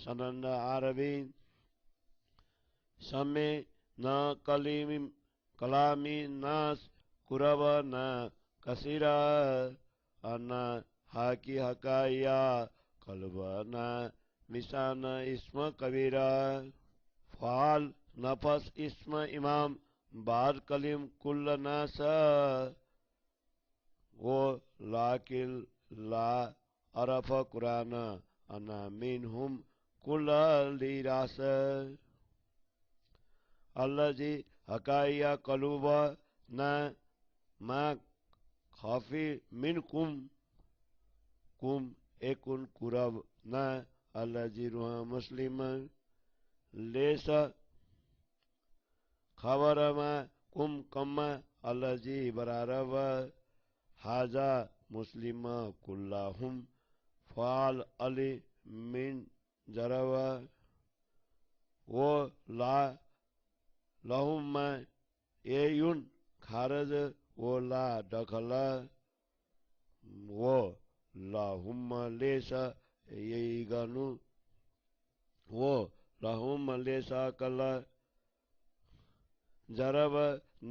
Sanand RB समे न कलामी नास कुरब न कसीरा अन्ना हाकी हकाया कल्ब न मिसान इस्म कबीरा फाल नफस इस्म इमाम बाद कलीम कुल्ल नास वो लाकिल ला अरफ कुरान अना मिनहुम कुल्ल लिरास अल्लाजी हकाया कलूब न मा खाफी मिन कुम एकुन कुरब न अल्लाजी रुहा मुस्लिम लेस खबर मा कुम कम्मा अल्लाजी बरारब हाजा मुस्लिम कुल्लाहुम फाल अली मिन जरब वो ला लहुम एयुन खारज वो ला दखल वो लहुम लेस यगनु वो लहुम लेस कल जरब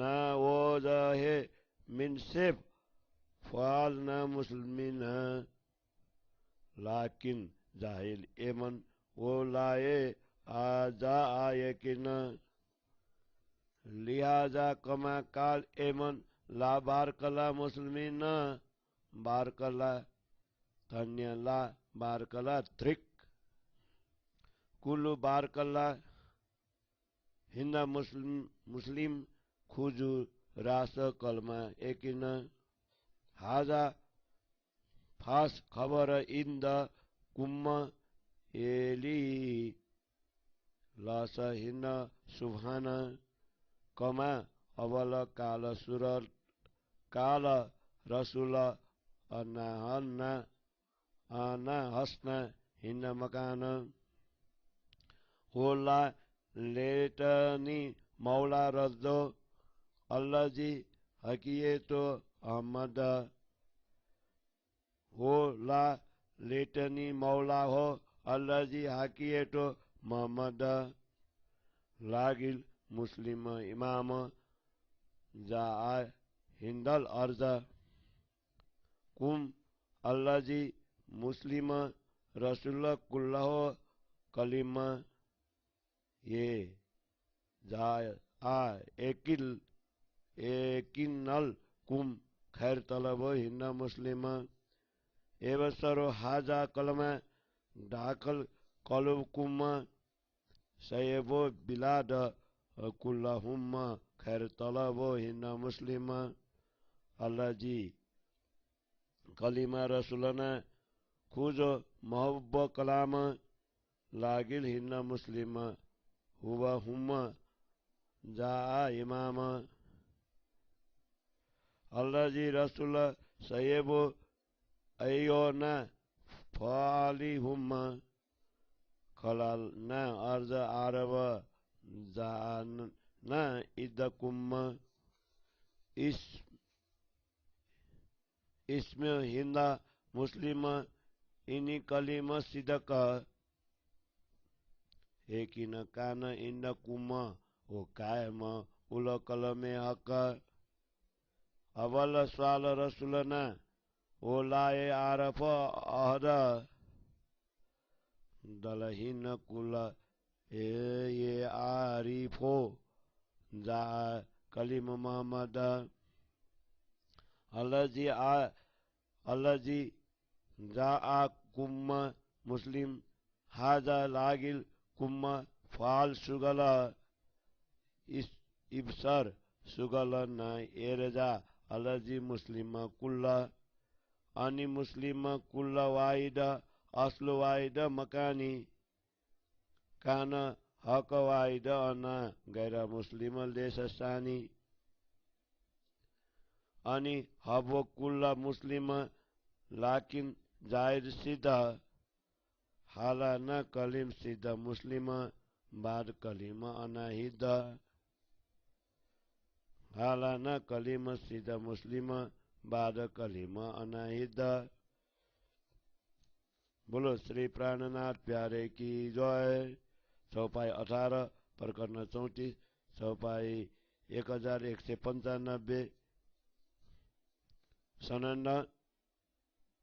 ना वो जहे मिन सेफ फाल ना मुस्लिमीन लाकिन जाहिल एमन वो लाए आजा आयकिन लिहाजा कमा काल एमन ला बारकला मुस्लिमीन बारकला धन्य ला बारकला त्रिक कुल्लु बारकला हिंदा मुस्लिम खुजू रास कलमा एकिन हाजा फास खबर इंद कुम्म एली लस हिंद सुभान कमा अवल काल सुर काल रसूल अना हसना हिंद मकान होला लेटनी मौला रद्दो अल्लाजी हकीयतो अहमद होला लेटनी मौला हो अल्लाजी हकीयतो मोहम्मद लागिल मुस्लिम इमाम जा हिंदल अर्ज कुम अल्लाजी मुस्लिम रसूल कुल्लाह कलीम ये जा एकिनल कुम खैर तलब हिंद मुस्लिम एवसरो हाजा कलमा दाखल कलुब कुम सैबो बिलाद कुल्लाहुम खैर तलब हिंद मुस्लिम अल्लाजी कलीमा रसूलना खुजो महबूब कलाम लागिल हिंद मुस्लिम हुआ हुम जा इमाम अल्लाजी रसूल सैबो अयो न फाली हुम खलाल न अर्ज आरब जा न इद कुम इसमें हिंदा मुस्लिम इनी कलीम सिदक एकिन कान इंद कुम ओ कायम उल कलमे हक अवल स्वाल रसूलना ओ लाए आरफ अहद दलहीन कुल ये आरिफो जा कलीम मोहम्मद अल्लाजी जा कुम मुस्लिम हाजा लागिल कुम फाल सुगल इब्सर सुगल न एरजा अल्लाजी मुस्लिम कुल्ला अनि मुस्लिम कुल्ला वाइद अस्ल वाइद मकानी कान हक वाइद अना गैर मुस्लिम देशसानी अनि हबो कुल्ला मुस्लिम लाकिन जाहिर सिद्ध हाला न कलीम सिद्ध मुस्लिम बाद कलीम अनाहिद हाला न कलीम सिद्ध मुस्लिम बाद कलीम अनाहिद बोलो श्री प्राणनाथ प्यारे की जय। चौपाई 18 प्रकरण 34 चौपाई 1195 सनंद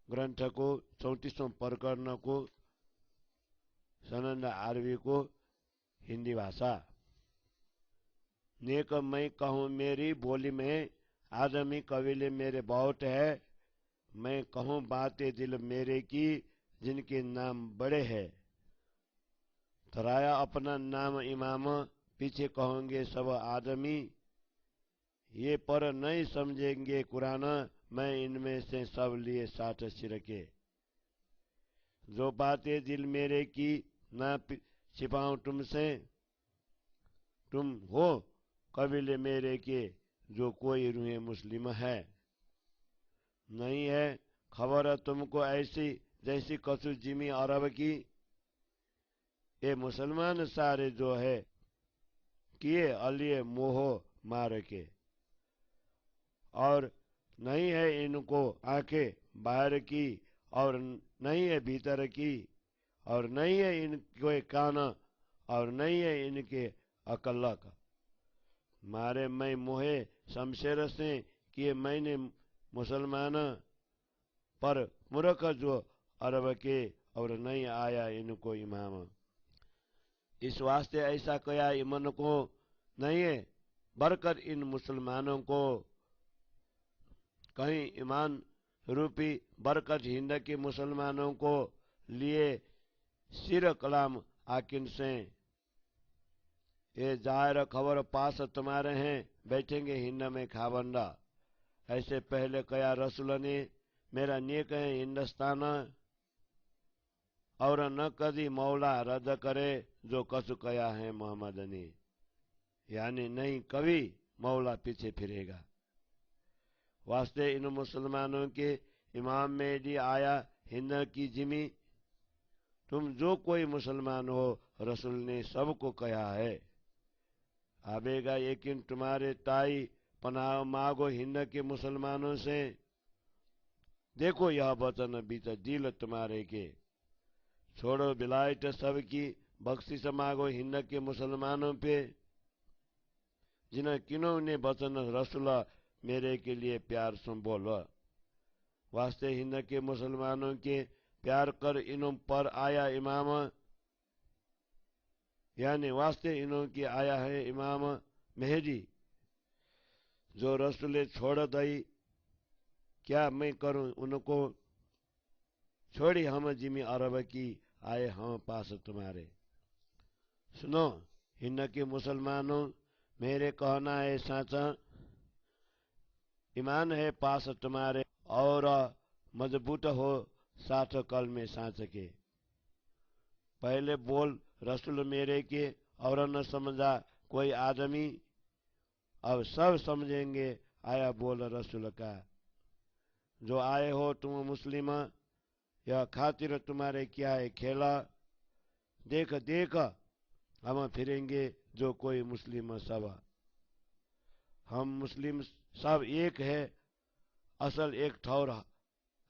ग्रंथ को 34वां प्रकरण को सनंद आरवी को हिंदी भाषा। नेक मैं कहूँ मेरी बोली में आदमी कबीले मेरे बहुत है। मैं कहूँ बातें दिल मेरे की जिनके नाम बड़े हैं। धराया अपना नाम इमाम पीछे कहोगे सब आदमी। ये पर नहीं समझेंगे कुरान मैं इनमें से सब लिए 60 सिर के। जो बातें दिल मेरे की ना छिपाऊं तुमसे। तुम हो कबीले मेरे के जो कोई रूहे मुस्लिम है। नहीं है खबर तुमको ऐसी जैसी कसु जिमी अरब की। ये मुसलमान सारे जो है किए अलिए मोह मार के। और नहीं है इनको आंखें बाहर की और नहीं है भीतर की। और नहीं है इनके कान और नहीं है इनके अकल का। मारे मैं मोहे शमशेर से किए मैंने मुसलमान पर मूर्ख जो अरब के और नहीं आया इनको इमाम। इस वास्ते ऐसा कया इमन को नहीं है बरकर इन मुसलमानों को कहीं ईमान रूपी बरकत हिंद के मुसलमानों को लिए सिर कलाम आकिन से। ये जाहिर खबर पास तुम्हारे हैं बैठेंगे हिंद में खाबंदा। ऐसे पहले कया रसूल ने मेरा नेक है हिंदुस्तान और न कदी मौला रद्द करे जो कसु कया है मोहम्मद ने। यानी नहीं कभी मौला पीछे फिरेगा। वास्ते इन मुसलमानों के इमाम मेहदी आया हिंद की जिमी। तुम जो कोई मुसलमान हो रसूल ने सबको कहा है। आवेगा यकीन तुम्हारे ताई पनाह मांगो हिंद के मुसलमानों से। देखो यह वचन बीत दिल तुम्हारे के। छोड़ो बिलायत सबकी बख्शिश मांगो हिंद के मुसलमानों पे। जिन्हें किन्हों ने वचन रसूल मेरे के लिए प्यार सुन बोलो। वास्ते हिंद के मुसलमानों के प्यार कर इन्हों पर आया इमाम। यानी वास्ते इन्हों की आया है इमाम मेहदी जो रसूल छोड़ दई। क्या मैं करूं उनको छोड़ी हम जिमी अरब की आए हम पास तुम्हारे। सुनो हिंद के मुसलमानों मेरे कहना है साचा। ईमान है पास तुम्हारे और मजबूत हो साथ कल में सांच के। पहले बोल रसूल मेरे के और न समझा कोई आदमी। अब सब समझेंगे आया बोल रसूल का। जो आए हो तुम मुस्लिम यह खातिर तुम्हारे क्या है खेला। देख देख हम फिरेंगे जो कोई मुस्लिम सब। हम मुस्लिम सब एक है असल एक ठौर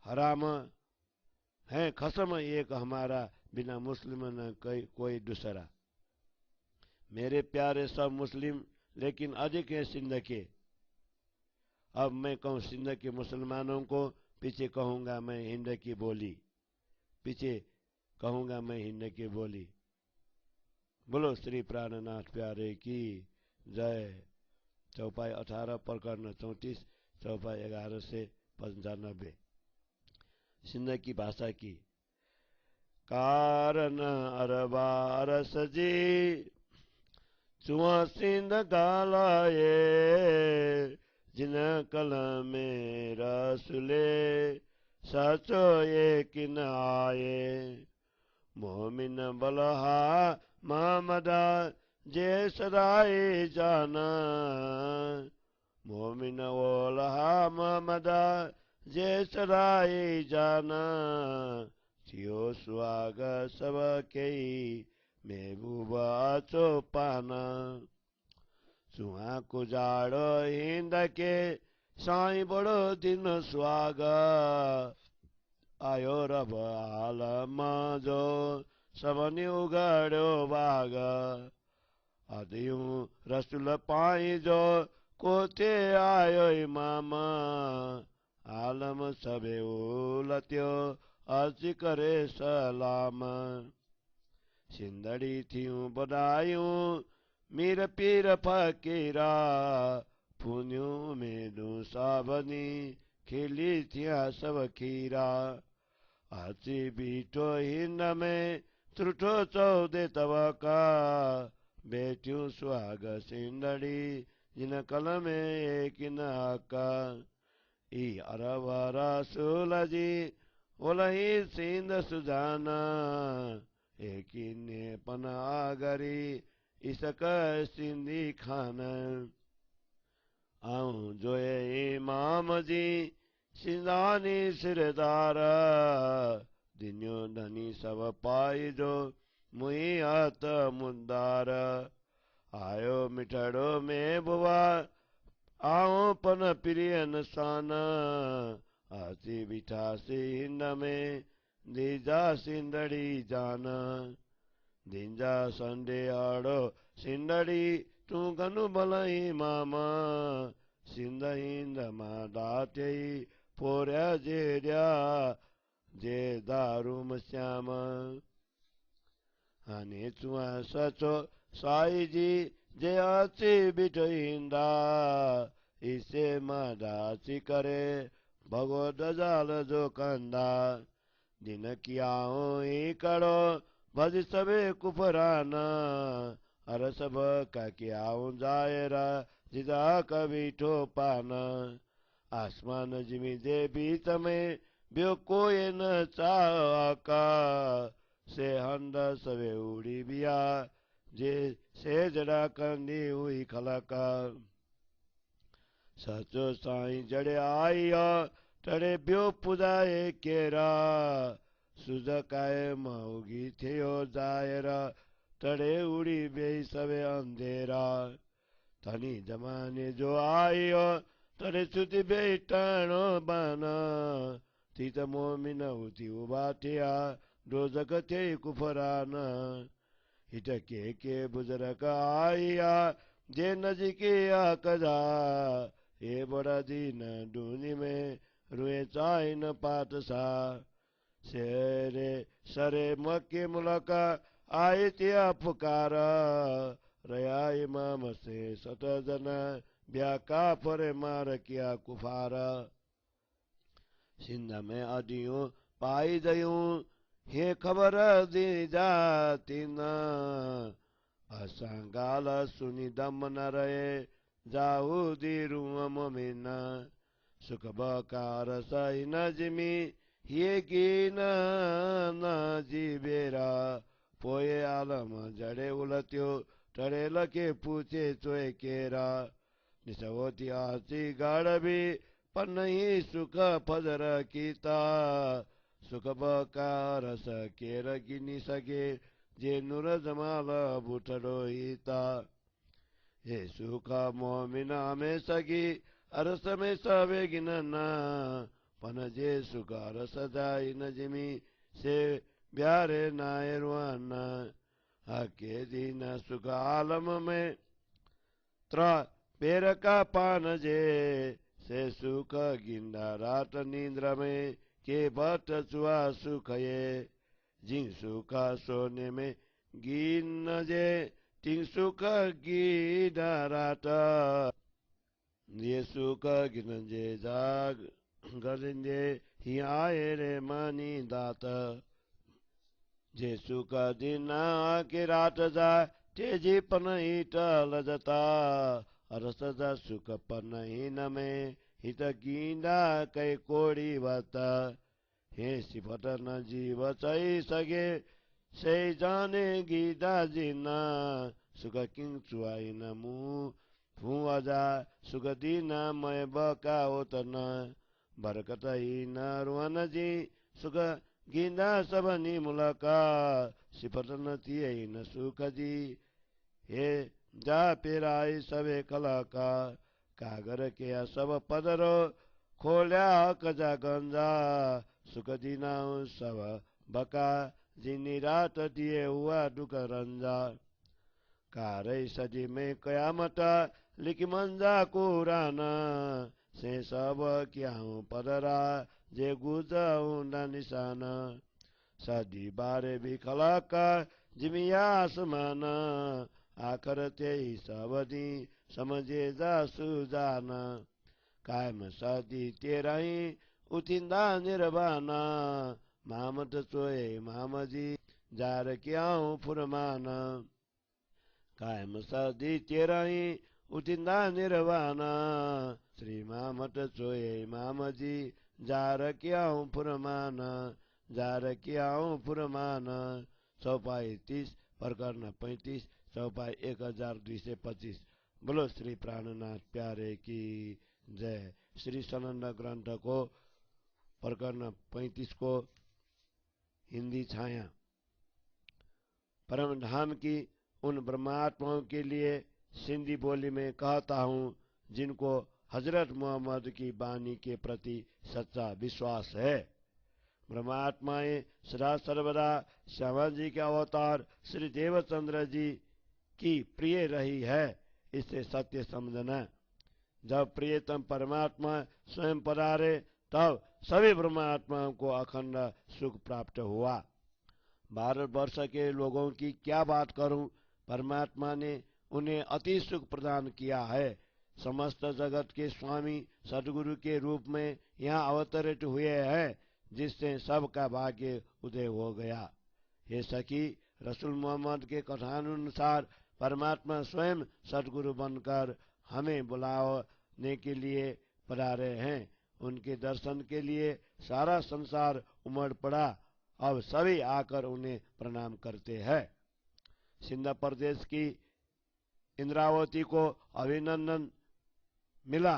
हराम है कसम एक हमारा बिना मुस्लिम न कोई दूसरा। मेरे प्यारे सब मुस्लिम लेकिन अधिक है सिंध के। अब मैं कहूँ सिंध के मुसलमानों को पीछे कहूंगा मैं हिंद की बोली। पीछे कहूंगा मैं हिंद की बोली। बोलो श्री प्राणनाथ प्यारे की जय। चौपाई 18 प्रकरण 34 चौपाई 11 से 95 सिंध की भाषा की। कारण अरबार सजी चुआ सिंध गालाए जिन कल में रसूले सचो ये किन आए। मोमिन बलहा मोहम्मदा जे सदाए जाना। मोमिन ओलहा मोहम्मदा जे सदाए जाना। थियो सुहाग सब के महबूबा चो पाना। सुहा को जाड़ो हिंद के साई बड़ो दिन सुहाग। आयो रब आलम जो सबनी उगाड्यो बाग अदियूं रसूल पाई जो कोथे आयो इमाम आलम सबे उलत्यो अर्ज करे सलाम सिंदड़ी थियूं बधायूं मीर पीर फकीरा फूनियूं मेनू सावनी खिली थिया सब खीरा अची बीठो हिन में त्रुठो चौदे तवका बेटियूं सुहाग सिंदड़ी जिन कल में एक नाका ई अरवारा सुलजी ओलही सिंध सुजाना एकिने पनागरी इसक सिंधी खान आऊं जोए इमाम जी सिंधानी सिरदार दिन्यो धनी सब पाई जो मुई हथ मुंदार आयो मिठड़ो में बुआ आओ पन प्रियन सान आसी बिठासी हिंद में दीजा सिंदड़ी जान दींजा संडे आड़ो सिंदड़ी तू गनु भलई मामा सिंध हिंद मां दाते पोरिया जेड़िया जे दारूम श्याम हाने चुआ सचो साई जी जे अची बिठो हिंदा इसे मदाची करे भगो दजाल जो कंदा दिन कियाओ ही करो भज सबे कुफराना हर सब का कियाओ जायरा जिदा कभी ठोपाना आसमान जिमी दे बीच में बियो कोई न चाका से हंड सवे उड़ी बिया जे से जड़ा कंदी हुई खलका सचो साईं जड़े आईया तड़े बियो पुजाए केरा सुजकाए माउगी थियो जायरा तड़े उड़ी बेई सवे अंधेरा धनी जमाने जो आयो तड़े सुति बेई टाणो बाना तीत मोमिन उती उबाटिया दोजक थे कुफराना हिट के बुजरक आया जे नजिकिया कजा ये बड़ा दीन दूनी में रुए चाय न पात सा शेरे सरे मक्के मुलका आए त्या पुकारा रया इमाम से सतजना ब्या काफर मार किया कुफारा सिंध में अदियों पाई दयूं हे खबर दी जाती न असां गाल सुनी दम न रहे जाऊ दी रूम मोमिन सुख बकार सही नजमी ये की न जीबेरा पोए आलम जड़े उलत्यो टड़े लके पूछे चोए केरा निसवती आसी गाड़ भी पर नहीं सुख फजर कीता सुख बकार सकेर गिनी सके जे नूर जमाल बुठड़ो हिता हे सुख मोमिना में सगी अरस में सवे गिनना पन जे सुख अरस जाई नजमी से ब्यारे नायरवाना हके दीन सुख आलम में त्रा पेर का पान जे से सुख गिंदा रात नींद्र में के बट चुआ सुख ये जिन सुख सोने में गिन जे तिन सुख गिदा रात ये सुख गिन जे जाग गरिंदे ही आए रे मानी दात जे सुख दिना के रात जा तेजी पन ईट लजता अरस जा सुख पन हीन में हित गिंदा कै कोड़ी बता हे सिफत न जीव चई सगे से जाने गीदा जिना सुख किंग चुआई न मुँह फू अजा सुख दीना मैं बका ओतना बरकत ही न रुअन जी सुख गिंदा सबनी मुलका सिफत न थिए न सुख जी हे जा पेराई सबे कलका कागर के सब पदरो खोल्या कजा गंजा सुख दीना सब बका जिनी रात दिए हुआ दुख रंजा कारै सजी में कयामत लिखी मंजा कुराना से सब क्याऊ पदरा जे गुजा निशाना सदी बारे भी खलक जिमिया आसमान आखर ते सब दी समझे जा सुजाना कायम सदी तेरा ही उठिंदा निर्वाणा मामद चोए मामजी जार क्याऊ फुरमाना कायम सदी तेरा ही उठिंदा निर्वाणा श्री मामद चोए मामजी जार क्याऊ फुरमाना जार क्याऊ फुरमाना चौपाई 30 प्रकरण 35 चौपाई 1225। बोलो श्री प्राणनाथ प्यारे की जय। श्री सनंद ग्रंथ को प्रकरण 35 को हिंदी छाया। परम धाम की उन ब्रह्मात्माओं के लिए सिंधी बोली में कहता हूँ जिनको हजरत मोहम्मद की वाणी के प्रति सच्चा विश्वास है। ब्रह्मात्माएं सदा सर्वदा श्यामा जी के अवतार श्री देवचंद्र जी की प्रिय रही है, इसे सत्य समझना। जब प्रियतम परमात्मा स्वयं पधारे तब सभी ब्रह्मात्माओं को अखंड सुख प्राप्त हुआ। भारतवर्ष के लोगों की क्या बात करूं, परमात्मा ने उन्हें अति सुख प्रदान किया है। समस्त जगत के स्वामी सदगुरु के रूप में यहाँ अवतरित हुए हैं, जिससे सबका भाग्य उदय हो गया। ये सखी, रसूल मोहम्मद के कथानुसार परमात्मा स्वयं सदगुरु बनकर हमें बुलाने के लिए पधारे हैं। उनके दर्शन के लिए सारा संसार उमड़ पड़ा। अब सभी आकर उन्हें प्रणाम करते हैं। सिंध प्रदेश की इंद्रावती को अभिनंदन मिला।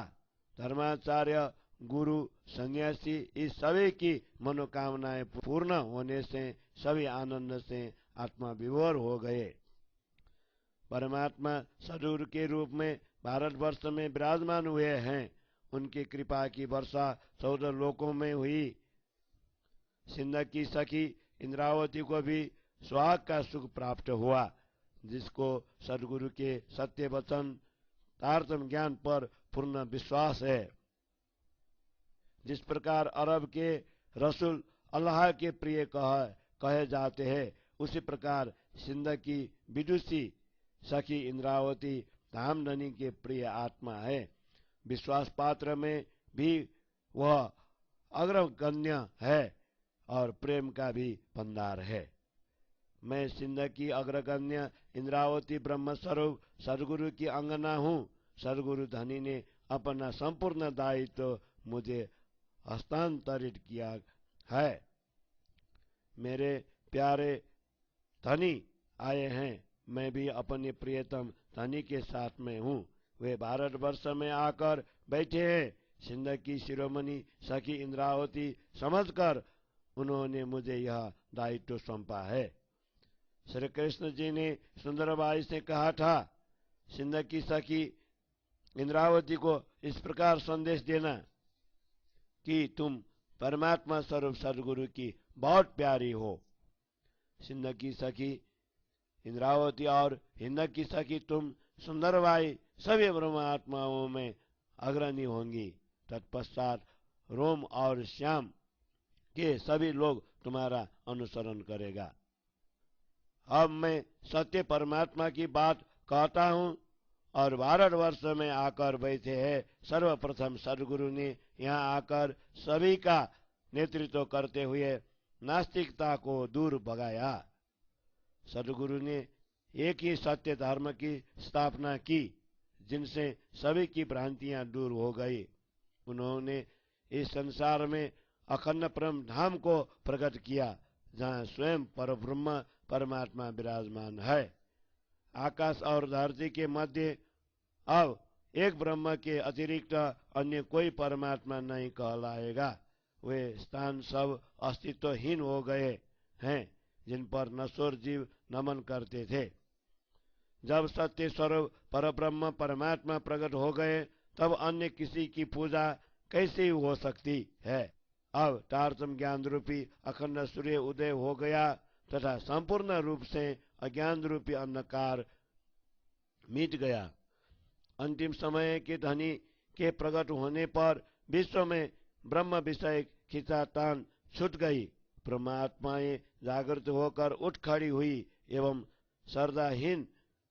धर्माचार्य, गुरु, सन्यासी, इस सभी की मनोकामनाएं पूर्ण होने से सभी आनंद से आत्मा विभोर हो गए। परमात्मा सदगुरु के रूप में भारतवर्ष में विराजमान हुए हैं। उनकी कृपा की वर्षा 14 लोकों में हुई। सिंध की सखी इंद्रावती को भी सुहाग का सुख प्राप्त हुआ, जिसको सदगुरु के सत्य वचन तारतम ज्ञान पर पूर्ण विश्वास है। जिस प्रकार अरब के रसूल अल्लाह के प्रिय कहे जाते हैं, उसी प्रकार सिंध की विदुषी सखी इंद्रावती धामधनी के प्रिय आत्मा है। विश्वास पात्र में भी वह अग्रगण्य है और प्रेम का भी भंडार है। मैं सिंध की अग्रगण्य इंद्रावती ब्रह्म स्वरूप सदगुरु की अंगना हूँ। सदगुरु धनी ने अपना संपूर्ण दायित्व मुझे हस्तांतरित किया है। मेरे प्यारे धनी आए हैं, मैं भी अपने प्रियतम धनी के साथ में हूँ। वे भारतवर्ष में आकर बैठे हैं। सिंध की शिरोमणि सखी इंद्रावती समझकर उन्होंने मुझे यह दायित्व सौंपा है। श्री कृष्ण जी ने सुंदरबाई से कहा था, सिंध की सखी इंद्रावती को इस प्रकार संदेश देना कि तुम परमात्मा स्वरूप सदगुरु की बहुत प्यारी हो। सिंध की सखी इंद्रावती और हिंद की सखी तुम सुंदरबाई सभी ब्रह्मात्माओं में अग्रणी होंगी। तत्पश्चात रोम और श्याम के सभी लोग तुम्हारा अनुसरण करेगा। अब मैं सत्य परमात्मा की बात कहता हूँ और भारतवर्ष में आकर बैठे हैं। सर्वप्रथम सदगुरु ने यहाँ आकर सभी का नेतृत्व करते हुए नास्तिकता को दूर भगाया। सदगुरु ने एक ही सत्य धर्म की स्थापना की, जिनसे सभी की भ्रांतियां दूर हो गई। उन्होंने इस संसार में अखंड परम धाम को प्रकट किया, जहाँ स्वयं परब्रह्म परमात्मा विराजमान है। आकाश और धरती के मध्य अब एक ब्रह्म के अतिरिक्त अन्य कोई परमात्मा नहीं कहलाएगा। वे स्थान सब अस्तित्वहीन हो गए हैं, जिन पर नश्वर जीव नमन करते थे। जब सत्य स्वरूप परब्रह्म परमात्मा प्रकट हो गए, तब अन्य किसी की पूजा कैसे हो सकती है। अब तारतम ज्ञान रूपी अखंड सूर्य उदय हो गया तथा संपूर्ण रूप से अज्ञान रूपी अंधकार मिट गया। अंतिम समय के धनी के प्रकट होने पर विश्व में ब्रह्म विषय खींचातान छूट गई। परमात्माएं जागृत होकर उठ खड़ी हुई एवं श्रद्धाहीन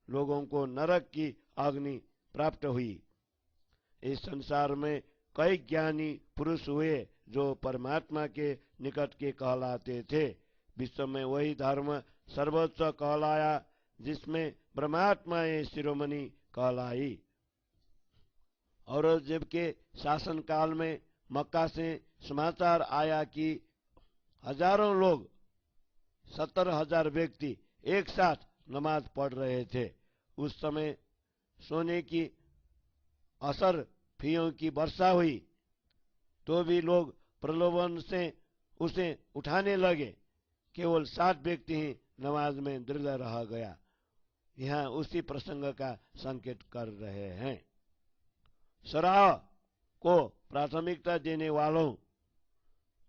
लोगों को नरक की अग्नि प्राप्त हुई। इस संसार में कई ज्ञानी पुरुष हुए जो परमात्मा के निकट के कहलाते थे। विश्व में वही धर्म सर्वोच्च कहलाया जिसमें परमात्माएं शिरोमणि कहलाई। औरंगजेब के शासन काल में मक्का से समाचार आया कि हजारों लोग 70,000 व्यक्ति एक साथ नमाज पढ़ रहे थे। उस समय सोने की अशरफियों की वर्षा हुई तो भी लोग प्रलोभन से उसे उठाने लगे। केवल 60 व्यक्ति ही नमाज में दृढ़ रह गया। यहाँ उसी प्रसंग का संकेत कर रहे हैं। सराह को प्राथमिकता देने वालों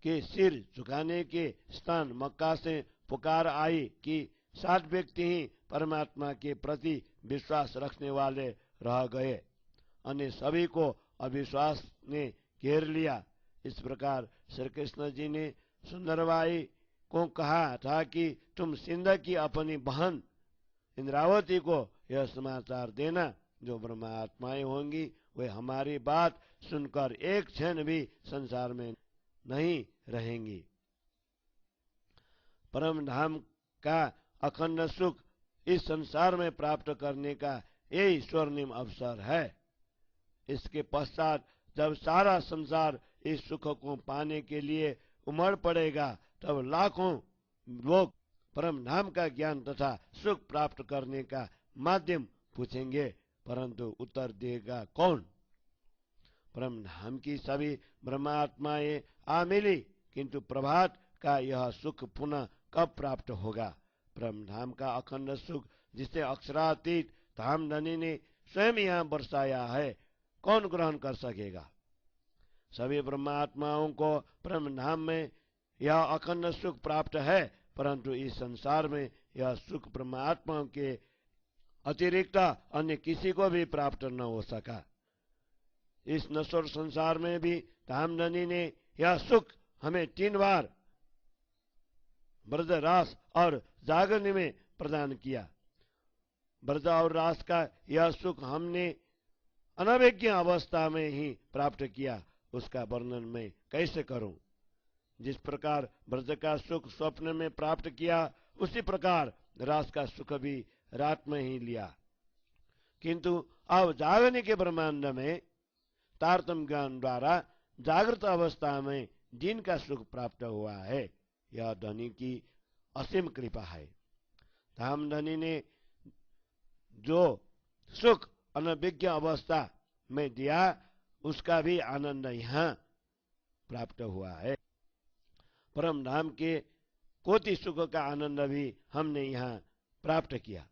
के सिर झुकाने के स्थान मक्का से पुकार आई कि 60 व्यक्ति ही परमात्मा के प्रति विश्वास रखने वाले रह गए, अन्य सभी को अविश्वास ने घेर लिया। इस प्रकार श्री कृष्ण जी ने सुंदरबाई को कहा था कि तुम सिंध की अपनी बहन इंद्रावती को यह समाचार देना, जो ब्रह्मात्माएं होंगी वे हमारी बात सुनकर एक क्षण भी संसार में नहीं रहेंगी। परम धाम का अखंड सुख इस संसार में प्राप्त करने का यही स्वर्णिम अवसर है। इसके पश्चात जब सारा संसार इस सुख को पाने के लिए उमड़ पड़ेगा तब लाखों लोग परम धाम का ज्ञान तथा सुख प्राप्त करने का माध्यम पूछेंगे, परंतु उत्तर देगा कौन। परम धाम की सभी ब्रह्मात्माएं आ मिली, किंतु प्रभात का यह सुख पुनः कब प्राप्त होगा। परम धाम का अखंड सुख जिसे अक्षरातीत धामधनी ने स्वयं यहाँ बरसाया है, कौन ग्रहण कर सकेगा। सभी ब्रह्मात्माओं को परम धाम में यह अखंड सुख प्राप्त है, परंतु इस संसार में यह सुख परमात्माओं के अतिरिक्त अन्य किसी को भी प्राप्त न हो सका। इस नश्वर संसार में भी धामधनी ने यह सुख हमें 3 बार ब्रज रास और जागरण में प्रदान किया। ब्रज और रास का यह सुख हमने अनभिज्ञ अवस्था में ही प्राप्त किया, उसका वर्णन मैं कैसे करूं। जिस प्रकार ब्रज का सुख स्वप्न में प्राप्त किया, उसी प्रकार रास का सुख भी रात में ही लिया, किंतु अब जागने के ब्रह्मांड में तारतम ज्ञान द्वारा जागृत अवस्था में दिन का सुख प्राप्त हुआ है। यह धनी की असीम कृपा है। धामधनी ने जो सुख अनभिज्ञ अवस्था में दिया, उसका भी आनंद यहाँ प्राप्त हुआ है। परम धाम के कोटि सुख का आनंद भी हमने यहाँ प्राप्त किया।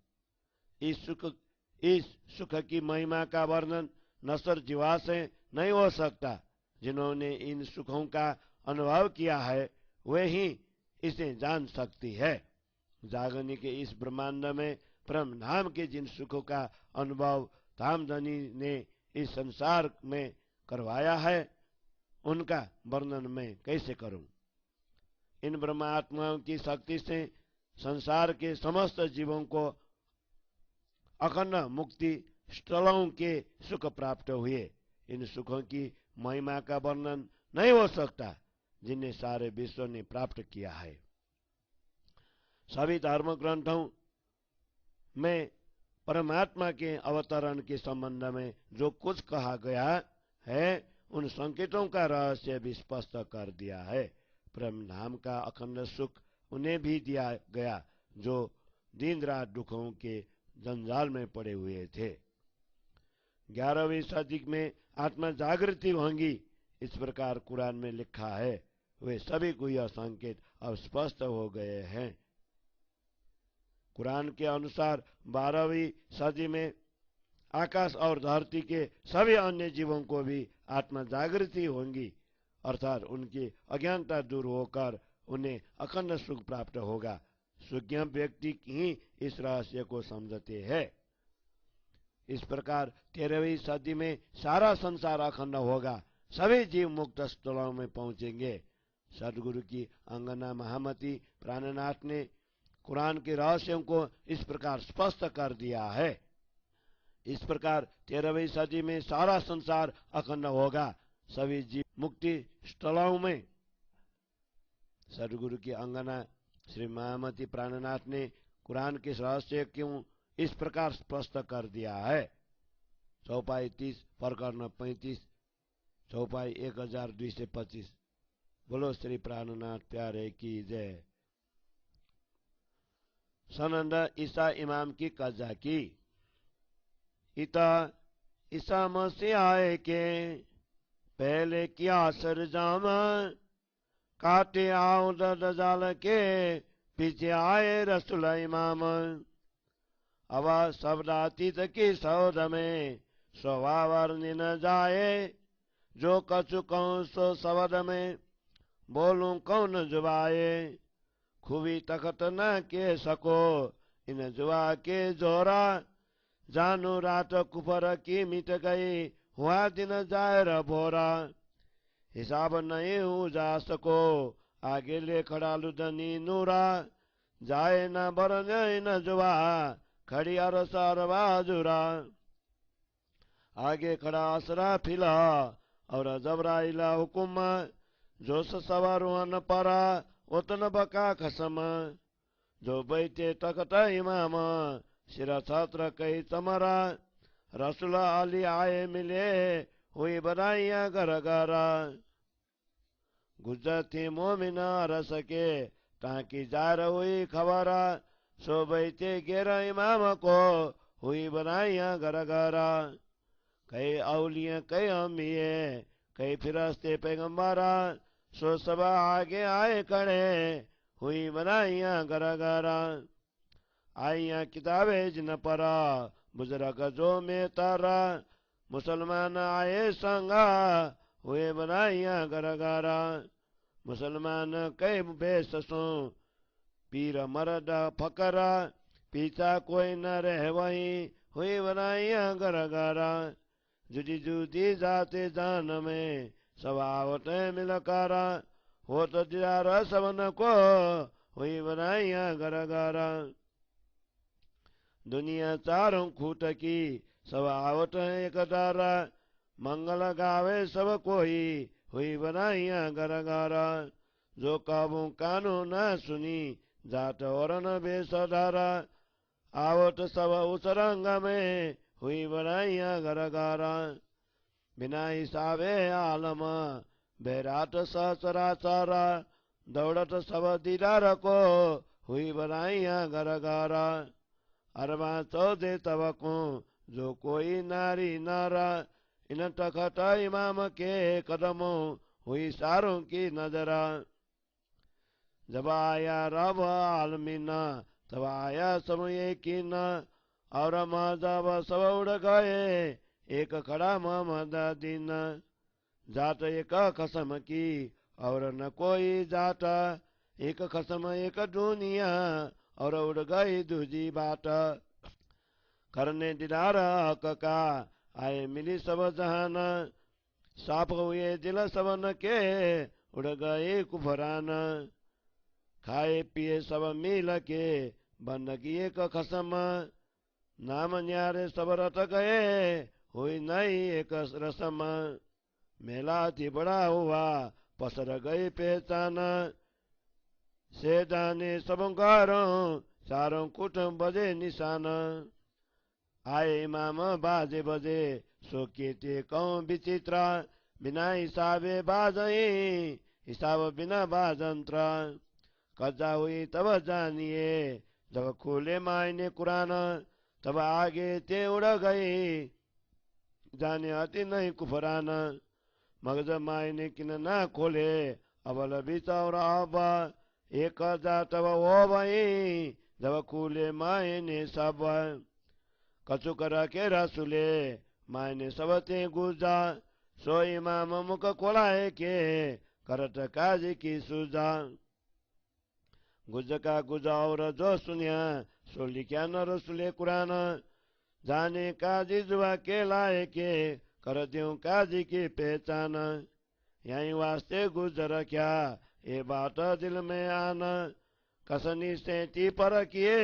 इस सुख की महिमा का वर्णन नश्वर जीवा से नहीं हो सकता। जिन्होंने इन सुखों का अनुभव किया है वे ही इसे जान सकती है। जागने के इस ब्रह्मांड में परम धाम के जिन सुखों का अनुभव धामधनी ने इस संसार में करवाया है, उनका वर्णन मैं कैसे करूं। इन ब्रह्मात्माओं की शक्ति से संसार के समस्त जीवों को अखंड मुक्ति स्थलों के सुख प्राप्त हुए। इन सुखों की महिमा का वर्णन नहीं हो सकता, जिन्हें सारे विश्व ने प्राप्त किया है। सभी धर्म ग्रंथों में परमात्मा के अवतरण के संबंध में जो कुछ कहा गया है, उन संकेतों का रहस्य भी स्पष्ट कर दिया है। परम धाम का अखंड सुख उन्हें भी दिया गया जो दिन रात दुखों के जंजाल में पड़े हुए थे। 11वीं सदी में आत्मा जागृति होंगी, इस प्रकार कुरान में लिखा है। वे सभी को यह संकेत अब स्पष्ट हो गए हैं। कुरान के अनुसार 12वीं सदी में आकाश और धरती के सभी अन्य जीवों को भी आत्मा जागृति होंगी, अर्थात उनकी अज्ञानता दूर होकर उन्हें अखंड सुख प्राप्त होगा। सुज्ञ व्यक्ति ही इस रहस्य को समझते हैं। इस प्रकार 13वीं सदी में सारा संसार अखंड होगा, सभी जीव मुक्त स्थलों में पहुंचेंगे। सदगुरु की अंगना महामती प्राणनाथ ने कुरान के रहस्यों को इस प्रकार स्पष्ट कर दिया है। इस प्रकार 13वीं सदी में सारा संसार अखंड होगा, सभी जीव मुक्ति स्थलों में। सदगुरु की अंगना श्री महामती प्राणनाथ ने कुरान के रहस्य क्यों इस प्रकार स्पष्ट कर दिया है। चौपाई 30 प्रकरण 35 चौपाई 1225। बोलो श्री प्राणनाथ प्यारे की जय। सनंद ईसा इमाम की कजा की। इता ईसा मसीह आए के पहले किया सरजामा, काटे आओ दजाल के पीछे आए रसूल इमाम। अब शब्दातीत की सौद में स्वभाव न जाए, जो कछु कहूँ सो शब्द में बोलूं कौन जुबाए। खूबी तखत न के सको इन जुआ के जोरा, जानू रात कुफर की मिट गई हुआ दिन जायर भोरा। हिसाब नहीं हो जा सको आगे ले खड़ा लुदनी नूरा, जाए न बरने न जुआ खड़ी अरसार बाजुरा। आगे खड़ा असरा फिला और जबराइला हुकुम, जो सवार न परा उतन बका खसम। जो बैठे तख्त इमाम सिरा छात्र कई तमरा, रसूल अली आए मिले हुई बधाइयां घर घरा। गुजरती मोमिना रस के ताकि जार हुई खबरा, सो बैठे गेर इमाम को हुई बधाइयां घर घरा। कई औलिया कई अम्बिये कई फिरस्ते पैगंबरा, सो सब आगे आए खड़े हुई बधाइयां घर घरा। आइया किताबें जिन परा बुजुर्ग जो में तारा, मुसलमान आए संगा हुए बधाइयां घर घरा। मुसलमान कई बेस सो पीर मर्द फकरा, पीछा कोई न रह वही हुई बधाइयां घर घरा। जुदी जुदी जाते जान में स्वभावत मिलकारा, हो तो दियारा सबन को हुई बधाइयां घर घरा। दुनिया चारों खूट की स्वभावत एक दारा, मंगल गावे सब कोई हुई बधाइयां घर घरा। जो काबू कानून न सुनी जात और न बेसधारा, आवत सब उस रंग में हुई बधाइयां घर घरा। बिना हिसाबे आलम बैरात सचराचरा, दौड़त सब दीदार को हुई बधाइयां घर घरा। अरबा चौदह तबको जो कोई नारी नारा, इन तखत इमाम के कदमों हुई सारों की नजरा। जब आया रब आलमीना तब आया सब यकीना, और मजहब सब उड़ गए एक खड़ा मोहम्मद दीन। जात एक कसम की और न कोई जाता, एक कसम एक दुनिया और उड़ गई दूजी बात। करने दीदार हक का आए मिली सब जहान, साफ हुए दिल सबन के उड़ गए कुफरान। खाए पिए सब मिल के बंदगी एक कसम, नाम न्यारे सब रट गए हुई नहीं एक रसम। मेला थी बड़ा हुआ पसर गई पहचान, से जाने सब घरों चारों कुटुंब बजे निशान। आए इमाम बाजे बजे सो केते कौं विचित्र, बिना हिसाबे बाजई हिसाब बिना बाजंत्र। कजा हुई तब जानिए जब खोले मायने कुरान, तब आगे ते उड़ गई जाने अति नहीं कुफरान। मगज मायने किन ना खोले अबल बिचौर अब, एक जा तब वो भई जब खुले मायने सब। कछु कर के रसुले मायने सबते गुजा सो इमाम मुख खोलाए के करत काजी की सुजा गुज का गुजा और जो सुनिया सो लिख्या न रसुले कुरान जाने काजी जुआ के लाए के कर दूं काजी की पहचान यही वास्ते गुजर क्या ये बात दिल में आना कसनी सेती पर किए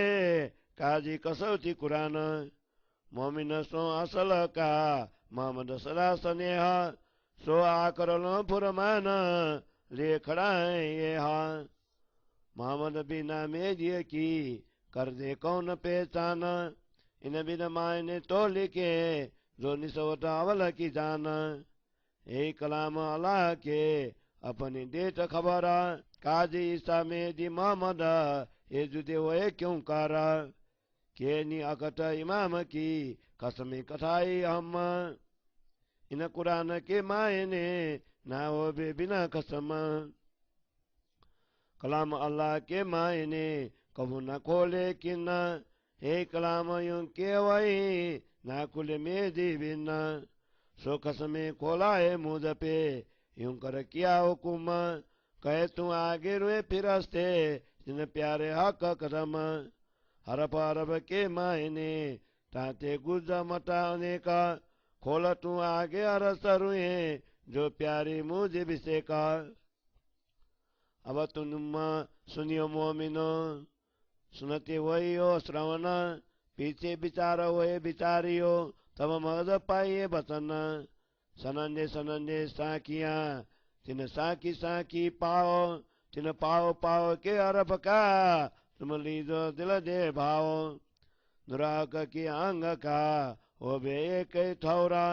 काजी कसौती कुरान मोमिन सो असल का मोहम्मद सदा स्नेह सो आकरलो फुरमान ले खड़ा है ये हाँ मोहम्मद बिना मेजिए की कर दे कौन पहचान इन बिन मायने तो लिखे जो निसवत अवल की जान एक कलाम अल्लाह के अपनी डेट खबर काजी ईसा में दी मोहम्मद ये जुदे हुए क्यों कर के नी अकट इमाम की कसम कथाई हम इन कुरान के मायने ना हो बे बिना कसम कलाम अल्लाह के मायने कबू न खोले किन हे कलाम यूं के वही ना खुले में दी बिना सो कसमें खोला है मुझ पे यूं कर किया हुकुम कहे तू आगे रुए फिरस्ते जिन प्यारे हक कदम हरफ हरफ के मायने ताते गुजा मटाने का खोल तू आगे अरस रुए जो प्यारी मुझे विषय का अब तुम सुनियो मोमिनो सुनते वही हो श्रवण पीछे विचार हुए विचारियो तब मगज पाइए बचन सनंदे सनंदे साकिया तिन साकी साकी पाओ तिन पाओ पाओ के अरब का तुम लीजो दिल दे भाव नुराक की अंग का हो बे एक थौरा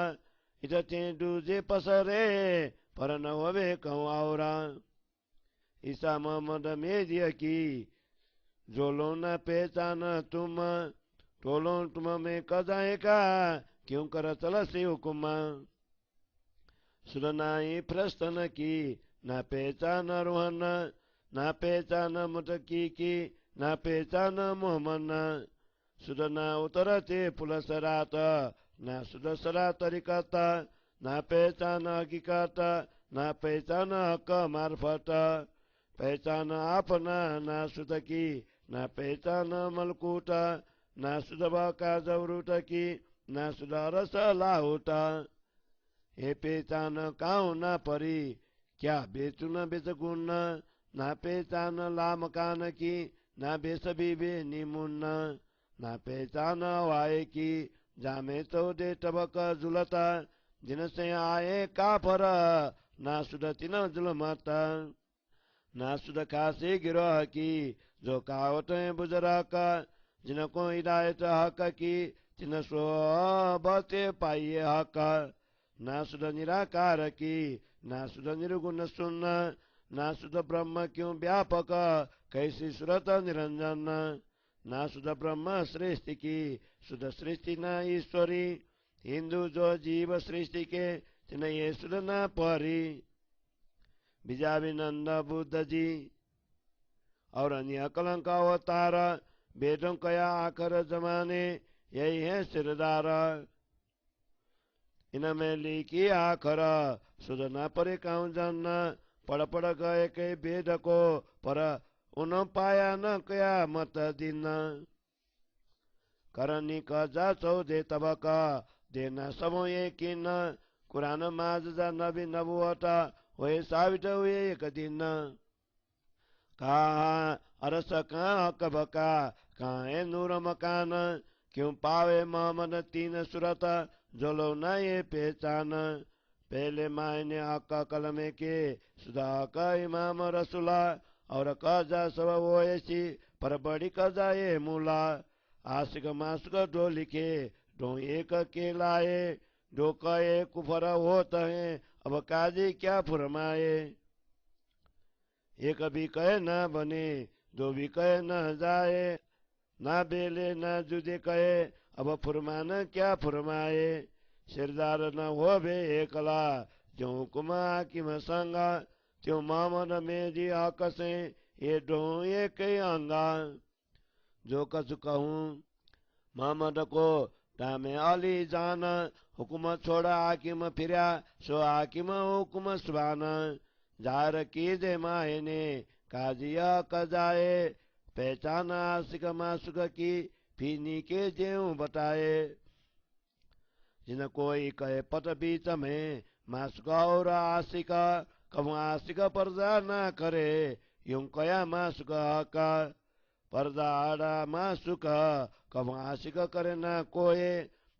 इतने दूजे पसरे पर न हो बे कहूँ औरा ईसा मोहम्मद मेजिया की जो लो न पहचान तुम टोलो तुम में कजाएगा क्यों कर चल से हुकुम सुरनाई प्रस्तन की न पहचान रोहन न पहचान मुतकी की न पहचान मोहम्मद सुरना उतरते पुलसरात न सुदसरा तरीकत न पहचान हकीकत न पहचान हक मार्फत पहचान अपना ना सुध की ना पहचान मलकूत ना सुधबा का जरूरत की ना सुधा रस लाहुता हे पहचान काऊ ना परी क्या बेचू न बेच गुण ना पहचान लाम कान की ना बेस बीबे निमुन्न ना पहचान वाए की जामे तो दे तबक जुलता जिनसे आए काफर ना सुध तिन जुलमता ना सुध खासी गिरोह की जो कावत बुजरा का जिनको हिदायत हक की जिन सो बते पाइए हक ना सुध निराकार की ना सुध निर्गुण सुन्न ना सुध ब्रह्म क्यों व्यापक कैसी सुरत निरंजन ना सुध ब्रह्म सृष्टि की सुध सृष्टि न ईश्वरी हिंदू जो जीव सृष्टि के तिन ये सुध न परी बिजाभिनंद बुद्ध जी और अन्य कलंक अवतार वेदों कया आखिर जमाने यही है सिरदार इनमें लिखी आखिर सुध न परे काऊ जानना पढ़ पढ़ गए के वेद को पर उन पाया न कया मत दिन करनी कजा चौदे तबक देना सबो यकीन कुरान माजा नबी नबुवता हुए साबित हुए एक दिन कहा अरस कहाँ हक बका कहाँ है नूर मकान क्यों पावे मोहम्मद तीन सूरत जोलो न ये पहचान पहले मायने हक कलमे के सुधा का इमाम रसुला और कजा सब वो ऐसी पर बड़ी कजा ये मूला आशिक मासुक दो लिखे दो एक के लाए दो कहे कुफर होत है अब काजी क्या फरमाए एक भी कहे न बने दो भी कहे न जाए ना बेले ना जुदे कहे अब फरमान क्या फरमाए सिरदार न हो बे एकला जो हुकुमा की संगा त्यों मोहम्मद में जी आकसे ये दो एक अंगा जो कछु कहूँ मोहम्मद को टामे अली जान हुकुम छोड़ा हाकिम फिर्या सो हाकिम हुकुम सुभान जार कीजे मायने काजिया कजाए पहचान आशिक मासुक की फीनी के जेऊ बताए जिन कोई कहे पट बीच में मासुक और आशिक कब आशिक पर्दा ना करे यूं कया मासुक का पर्दा आड़ा मासुक कब आशिक करे ना कोई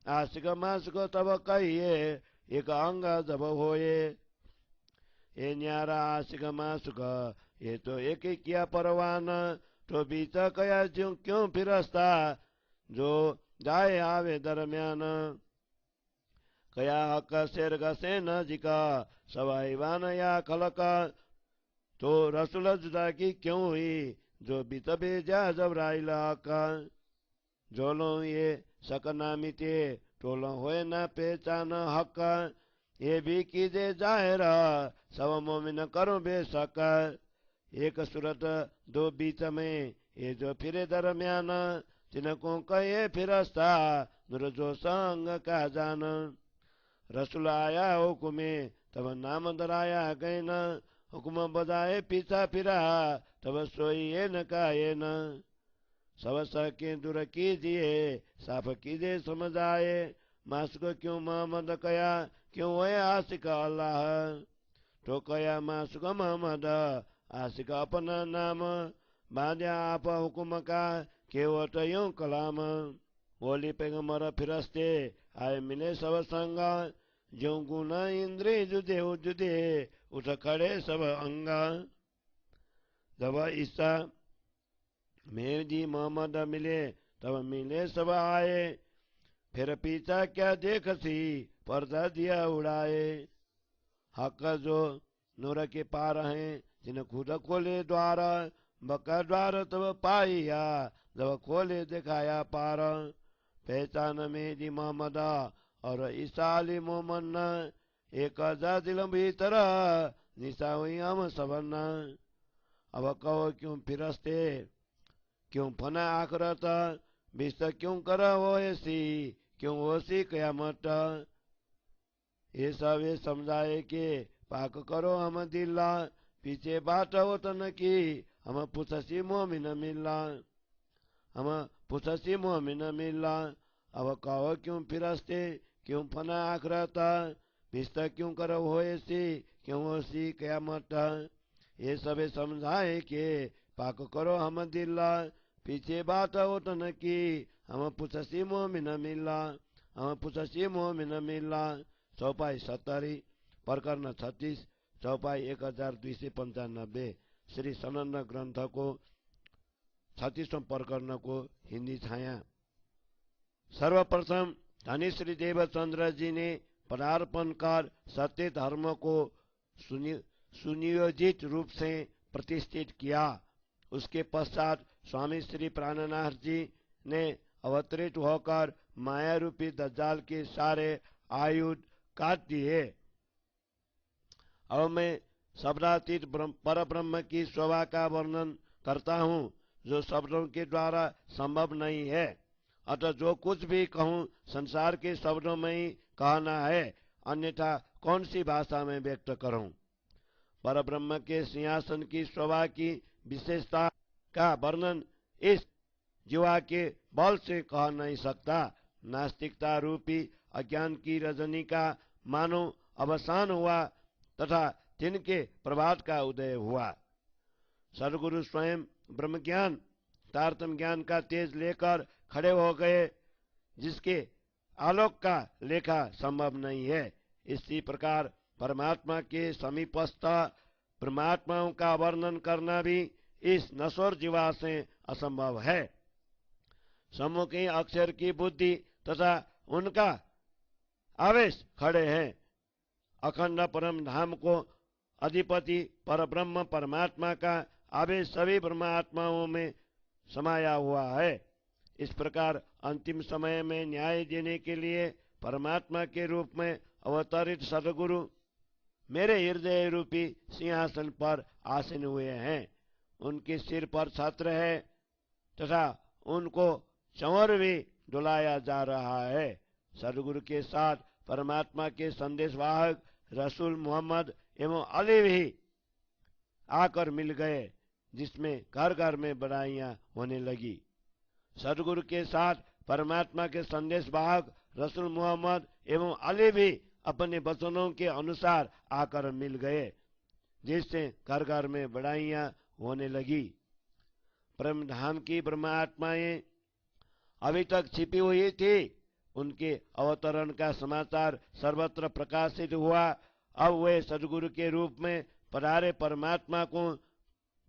आशिक मासुक तब कहिए एक अंग जब होए ये न्यारा आशिक मासुक ये तो एक ही किया परवान तो बीच कया क्यों फिरस्ता जो जाए आवे दरम्यान कया हक शेर गसे नजिका सवाईवान या खलक तो रसूल जुदा की क्यों हुई जो बीत भेजा जब राइला का जोलो ये सकना मिटे टोलो होए न पहचान हक ये भी कीजे जाहिर सब मोमिन करो बेशक एक सूरत दो बीच में ये जो फिरे दरम्यान जिनको कहे फिरस्ता नूर जो संग का जान रसूल आया हुकुमे तब नाम दराया गए न हुकुम बजाए पीछा फिरा तब सोइए न काये न सब सके दूर कीजिए साफ कीजिए समझ आए मासुक क्यों मोहम्मद कया क्यों है आशिक अल्लाह तो कया मासुक मोहम्मद आशिक अपना नाम बांध्या आप हुकुम का केवट यूं कलाम बोली पैगंबर फिरस्ते आए मिले सब संग जो गुण इंद्रिय जुदे जुदे उठ खड़े सब अंग जब ईसा मेहदी मोहम्मद मिले तब मिले सब आए फिर पीछा क्या देख सी पर्दा दिया उड़ाए हक जो नूर के पार हैं जिन खुद खोले द्वार बका द्वार तब पाइया जब खोले दिखाया पार पहचान में दी मोहम्मद और ईसा अली मोमन एक दिल भीतर निशा हुई हम सबन अब कहो क्यों फिरस्ते क्यों फना आखरत बिस्त क्यों कर हो ऐसी क्यों होसी कयामत ये सब ये समझाए के पाक करो हम दिल्ला पीछे बात हो तन की हम पुछसी मोमिन मिला हम पुछसी मोमिन मिला अब कहो क्यों फिरस्ते क्यों फना आखरत बिस्त क्यों कर हो ऐसी क्यों होसी कयामत ये सब समझाए के पाक करो हम दिल्ला पीछे बात हो तन की हम पुछसी मोमिन मिला हम पुछसी मोमिन मिला चौपाई 70 प्रकरण 36 चौपाई 1295 श्री सनंद ग्रंथ को 36वां प्रकरण को हिंदी छाया। सर्वप्रथम धनी श्री देवचंद्र जी ने पदार्पण कर सत्य धर्म को सुनियोजित रूप से प्रतिष्ठित किया। उसके पश्चात स्वामी श्री प्राणनाथ जी ने अवतरित होकर माया रूपी दज्जाल के सारे आयुध काट दिए। अब मैं शब्दातीत पर ब्रह्म की शोभा का वर्णन करता हूँ जो शब्दों के द्वारा संभव नहीं है। अतः जो कुछ भी कहूँ संसार के शब्दों में ही कहना है, अन्यथा कौन सी भाषा में व्यक्त करूँ। पर ब्रह्म के सिंहासन की शोभा की विशेषता का वर्णन इस जीवा के बल से कह नहीं सकता। नास्तिकता रूपी अज्ञान की रजनी का मानो अवसान हुआ तथा तिनके प्रभात का उदय हुआ। सदगुरु स्वयं ब्रह्म ज्ञान तारतम ज्ञान का तेज लेकर खड़े हो गए, जिसके आलोक का लेखा संभव नहीं है। इसी प्रकार परमात्मा के समीपस्थ परमात्माओं का वर्णन करना भी इस नश्वर जीवा से असंभव है। सम्मुखी अक्षर की बुद्धि तथा उनका आवेश खड़े हैं। अखंड परम धाम को अधिपति पर ब्रह्म परमात्मा का आवेश सभी ब्रह्मात्माओं में समाया हुआ है। इस प्रकार अंतिम समय में न्याय देने के लिए परमात्मा के रूप में अवतरित सदगुरु मेरे हृदय रूपी सिंहासन पर आसीन हुए हैं। उनके सिर पर छत्र है तथा उनको चंवर भी डुलाया जा रहा है। सदगुरु के साथ परमात्मा के संदेशवाहक रसूल मोहम्मद एवं अली भी आकर मिल गए, जिसमें घर घर में बधाइयां होने लगी। सदगुरु के साथ परमात्मा के संदेशवाहक रसूल मोहम्मद एवं अली भी अपने वचनों के अनुसार आकर मिल गए, जिससे घर घर में बधाइयां होने लगी। परम धाम की ब्रह्मात्माएं अभी तक छिपी हुई थी, उनके अवतरण का समाचार सर्वत्र प्रकाशित हुआ। अब वे सदगुरु के रूप में पधारे परमात्मा को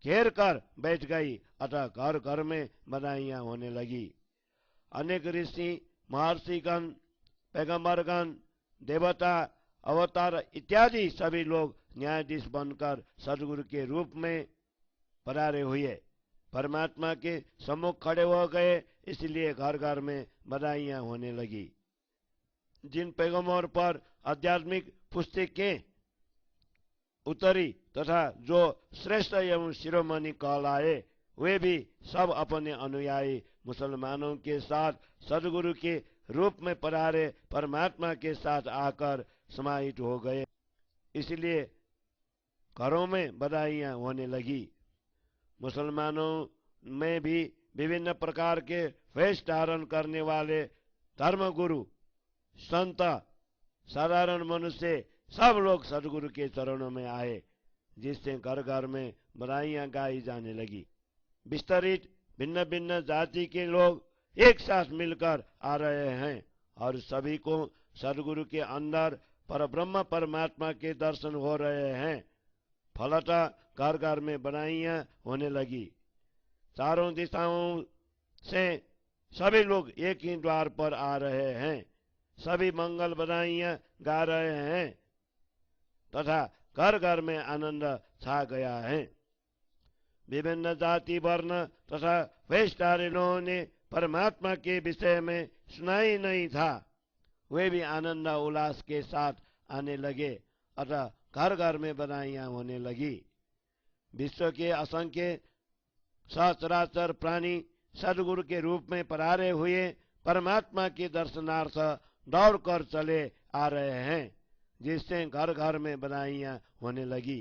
घेर कर बैठ गई, अतः घर घर में बधाइयां होने लगी। अनेक ऋषि, महर्षिगण, पैगंबरगण, देवता, अवतार इत्यादि सभी लोग न्यायाधीश बनकर सदगुरु के रूप में पधारे हुए परमात्मा के सम्मुख खड़े हो गए, इसलिए घर घर में बधाइयां होने लगी। जिन पैगंबर पर आध्यात्मिक पुस्तकें उतरी तथा जो श्रेष्ठ एवं शिरोमणि कहलाए, वे भी सब अपने अनुयायी मुसलमानों के साथ सदगुरु के रूप में पधारे परमात्मा के साथ आकर समाहित हो गए, इसलिए घरों में बधाइयां होने लगी। मुसलमानों में भी विभिन्न प्रकार के वेश धारण करने वाले धर्मगुरु, संत, साधारण मनुष्य सब लोग सदगुरु के चरणों में आए, जिससे घर घर में बधाइयां गाई जाने लगी। विस्तरित भिन्न भिन्न जाति के लोग एक साथ मिलकर आ रहे हैं और सभी को सदगुरु के अंदर परब्रह्म परमात्मा के दर्शन हो रहे हैं। फलतः घर घर में बधाइयां होने लगी। चारों दिशाओं से सभी लोग एक ही द्वार पर आ रहे हैं, सभी मंगल बधाइयां गा रहे हैं तथा घर घर में आनंद छा गया है। विभिन्न जाति, वर्ण तथा वेशधारी लोगों ने परमात्मा के विषय में सुना ही नहीं था, वे भी आनंद उल्लास के साथ आने लगे, अतः घर घर में बधाइयां होने लगी। विश्व के असंख्य सचराचर प्राणी सदगुरु के रूप में पधारे हुए परमात्मा के दर्शनार्थ दौड़ कर चले आ रहे हैं, जिससे घर घर में बधाइयां होने लगी।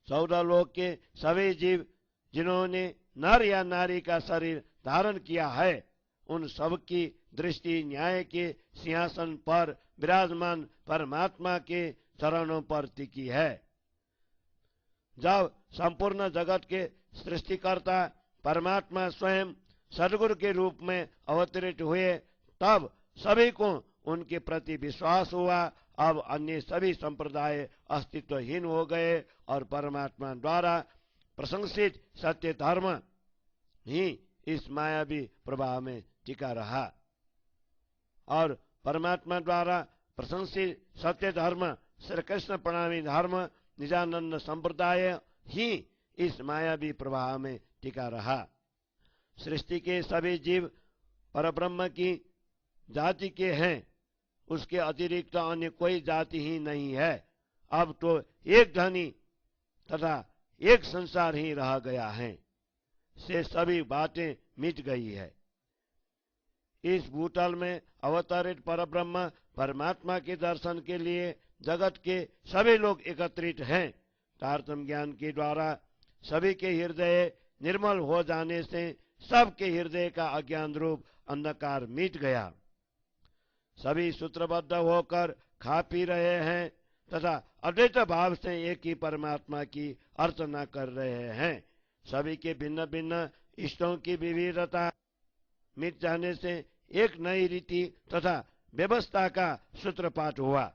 14 लोक के सभी जीव जिन्होंने नर या नारी का शरीर धारण किया है, उन सब की दृष्टि न्याय के सिंहासन पर विराजमान परमात्मा के चरणों पर टिकी है। जब संपूर्ण जगत के सृष्टिकर्ता परमात्मा स्वयं सदगुरु के रूप में अवतरित हुए, तब सभी को उनके प्रति विश्वास हुआ। अब अन्य सभी संप्रदाय अस्तित्वहीन हो गए और परमात्मा द्वारा प्रशंसित सत्य धर्म ही इस मायावी प्रवाह में टिका रहा और परमात्मा द्वारा प्रशंसित सत्य धर्म श्री कृष्ण प्रणामी धर्म निजानंद संप्रदाय ही इस मायावी प्रवाह में टिका रहा। सृष्टि के सभी जीव परब्रह्म की जाति के हैं, उसके अतिरिक्त अन्य कोई जाति ही नहीं है। अब तो एक धनी तथा एक संसार ही रह गया है, से सभी बातें मिट गई है। इस भूतल में अवतरित परब्रह्म परमात्मा के दर्शन के लिए जगत के सभी लोग एकत्रित हैं। तारतम्य ज्ञान के द्वारा सभी के हृदय निर्मल हो जाने से सबके हृदय का अज्ञान रूप अंधकार मिट गया। सभी सूत्रबद्ध होकर खा पी रहे हैं तथा अद्वैत भाव से एक ही परमात्मा की अर्चना कर रहे हैं। सभी के भिन्न भिन्न इष्टों की विविधता मिट जाने से एक नई रीति तथा व्यवस्था का सूत्रपात हुआ।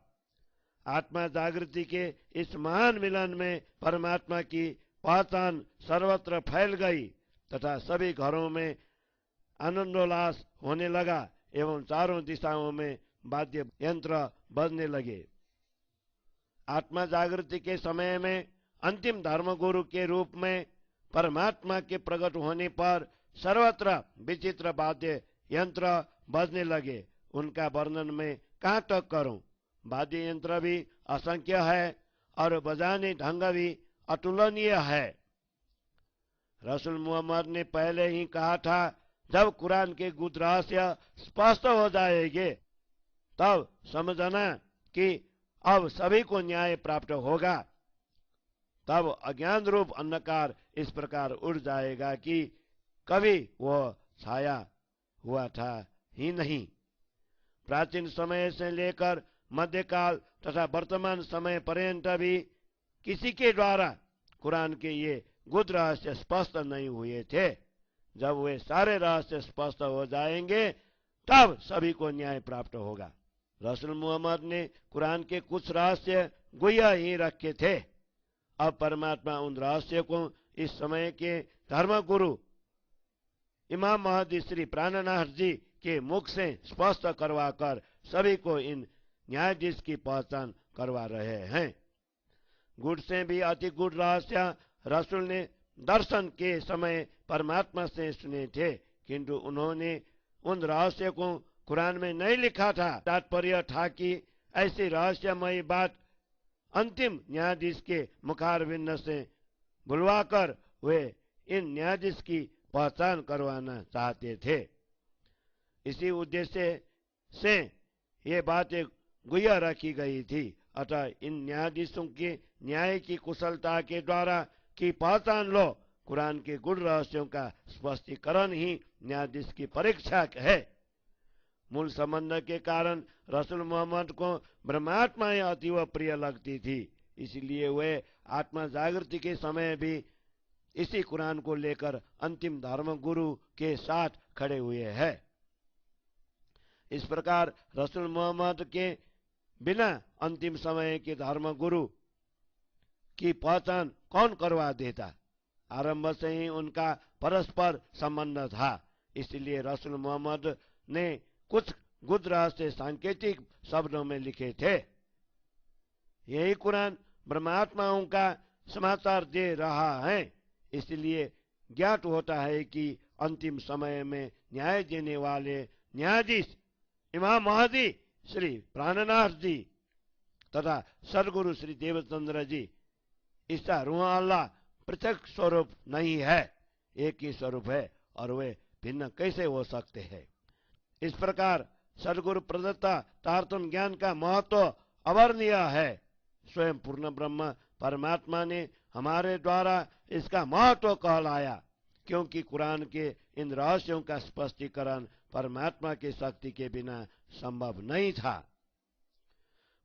आत्मा जागृति के इस महान मिलन में परमात्मा की पहचान सर्वत्र फैल गई तथा सभी घरों में आनंदोल्लास होने लगा एवं चारों दिशाओं में वाद्य यंत्र बजने लगे। आत्मा जागृति के समय में अंतिम धर्मगुरु के रूप में परमात्मा के प्रकट होने पर सर्वत्र विचित्र वाद्य यंत्र बजने लगे। उनका वर्णन में कहाँ तक करूं? वाद्य यंत्र भी असंख्य है और बजाने ढंग भी अतुलनीय है। रसूल मोहम्मद ने पहले ही कहा था, जब कुरान के गुप्त रहस्य स्पष्ट हो जाएंगे तब समझना कि अब सभी को न्याय प्राप्त होगा। तब अज्ञान रूप अंधकार इस प्रकार उड़ जाएगा कि कभी वह छाया हुआ था ही नहीं। प्राचीन समय से लेकर मध्यकाल तथा वर्तमान समय पर्यंत भी किसी के द्वारा कुरान के ये गुप्त रहस्य स्पष्ट नहीं हुए थे। जब वे सारे रहस्य स्पष्ट हो जाएंगे तब सभी को न्याय प्राप्त होगा। रसूल मोहम्मद ने कुरान के कुछ रहस्य गुह्य ही रखे थे। अब परमात्मा उन रहस्य को इस समय के धर्मगुरु इमाम महदी श्री प्राणनाथ जी के मुख से स्पष्ट करवाकर सभी को इन न्यायाधीश की पहचान करवा रहे हैं। गुड़ से भी अति गुड़ रहस्य रसूल ने दर्शन के समय परमात्मा से सुने थे, किंतु उन्होंने उन रहस्य को कुरान में नहीं लिखा था। तात्पर्य था कि ऐसी रहस्यमयी बात अंतिम न्यायाधीश के मुखारविंद से बुलवाकर वे इन न्यायाधीश की पहचान करवाना चाहते थे। इसी उद्देश्य से ये बातें गुह्य रखी गई थी। अतः इन न्यायाधीशों के न्याय की कुशलता के द्वारा की पहचान लो। कुरान के गुड़ रहस्यों का स्पष्टीकरण ही न्यायाधीश की परीक्षा है। मूल संबंध के कारण रसूल मोहम्मद को ब्रह्मात्मा अतीव प्रिय लगती थी, इसलिए वे आत्मा जागृति के समय भी इसी कुरान को लेकर अंतिम धर्म गुरु के साथ खड़े हुए हैं। इस प्रकार रसूल मोहम्मद के बिना अंतिम समय के धर्म गुरु की पहचान कौन करवा देता। आरंभ से ही उनका परस्पर संबंध था, इसलिए रसूल मोहम्मद ने कुछ गुप्त रहस्य सांकेतिक शब्दों में लिखे थे। यही कुरान ब्रह्मात्माओं का समाचार दे रहा है, इसलिए ज्ञात होता है कि अंतिम समय में न्याय देने वाले न्यायाधीश इमाम महदी श्री प्राणनाथ जी तथा सदगुरु श्री देवचंद्र जी, इसका रूह अल्लाह पृथक स्वरूप नहीं है, एक ही स्वरूप है और वे भिन्न कैसे हो सकते हैं। इस प्रकार सदगुरु प्रदत्ता तारतम ज्ञान का महत्व अवर्णनीय है। स्वयं पूर्ण ब्रह्म परमात्मा ने हमारे द्वारा इसका महत्व कहलाया, क्योंकि कुरान के इन रहस्यों का स्पष्टीकरण परमात्मा की शक्ति के बिना संभव नहीं था।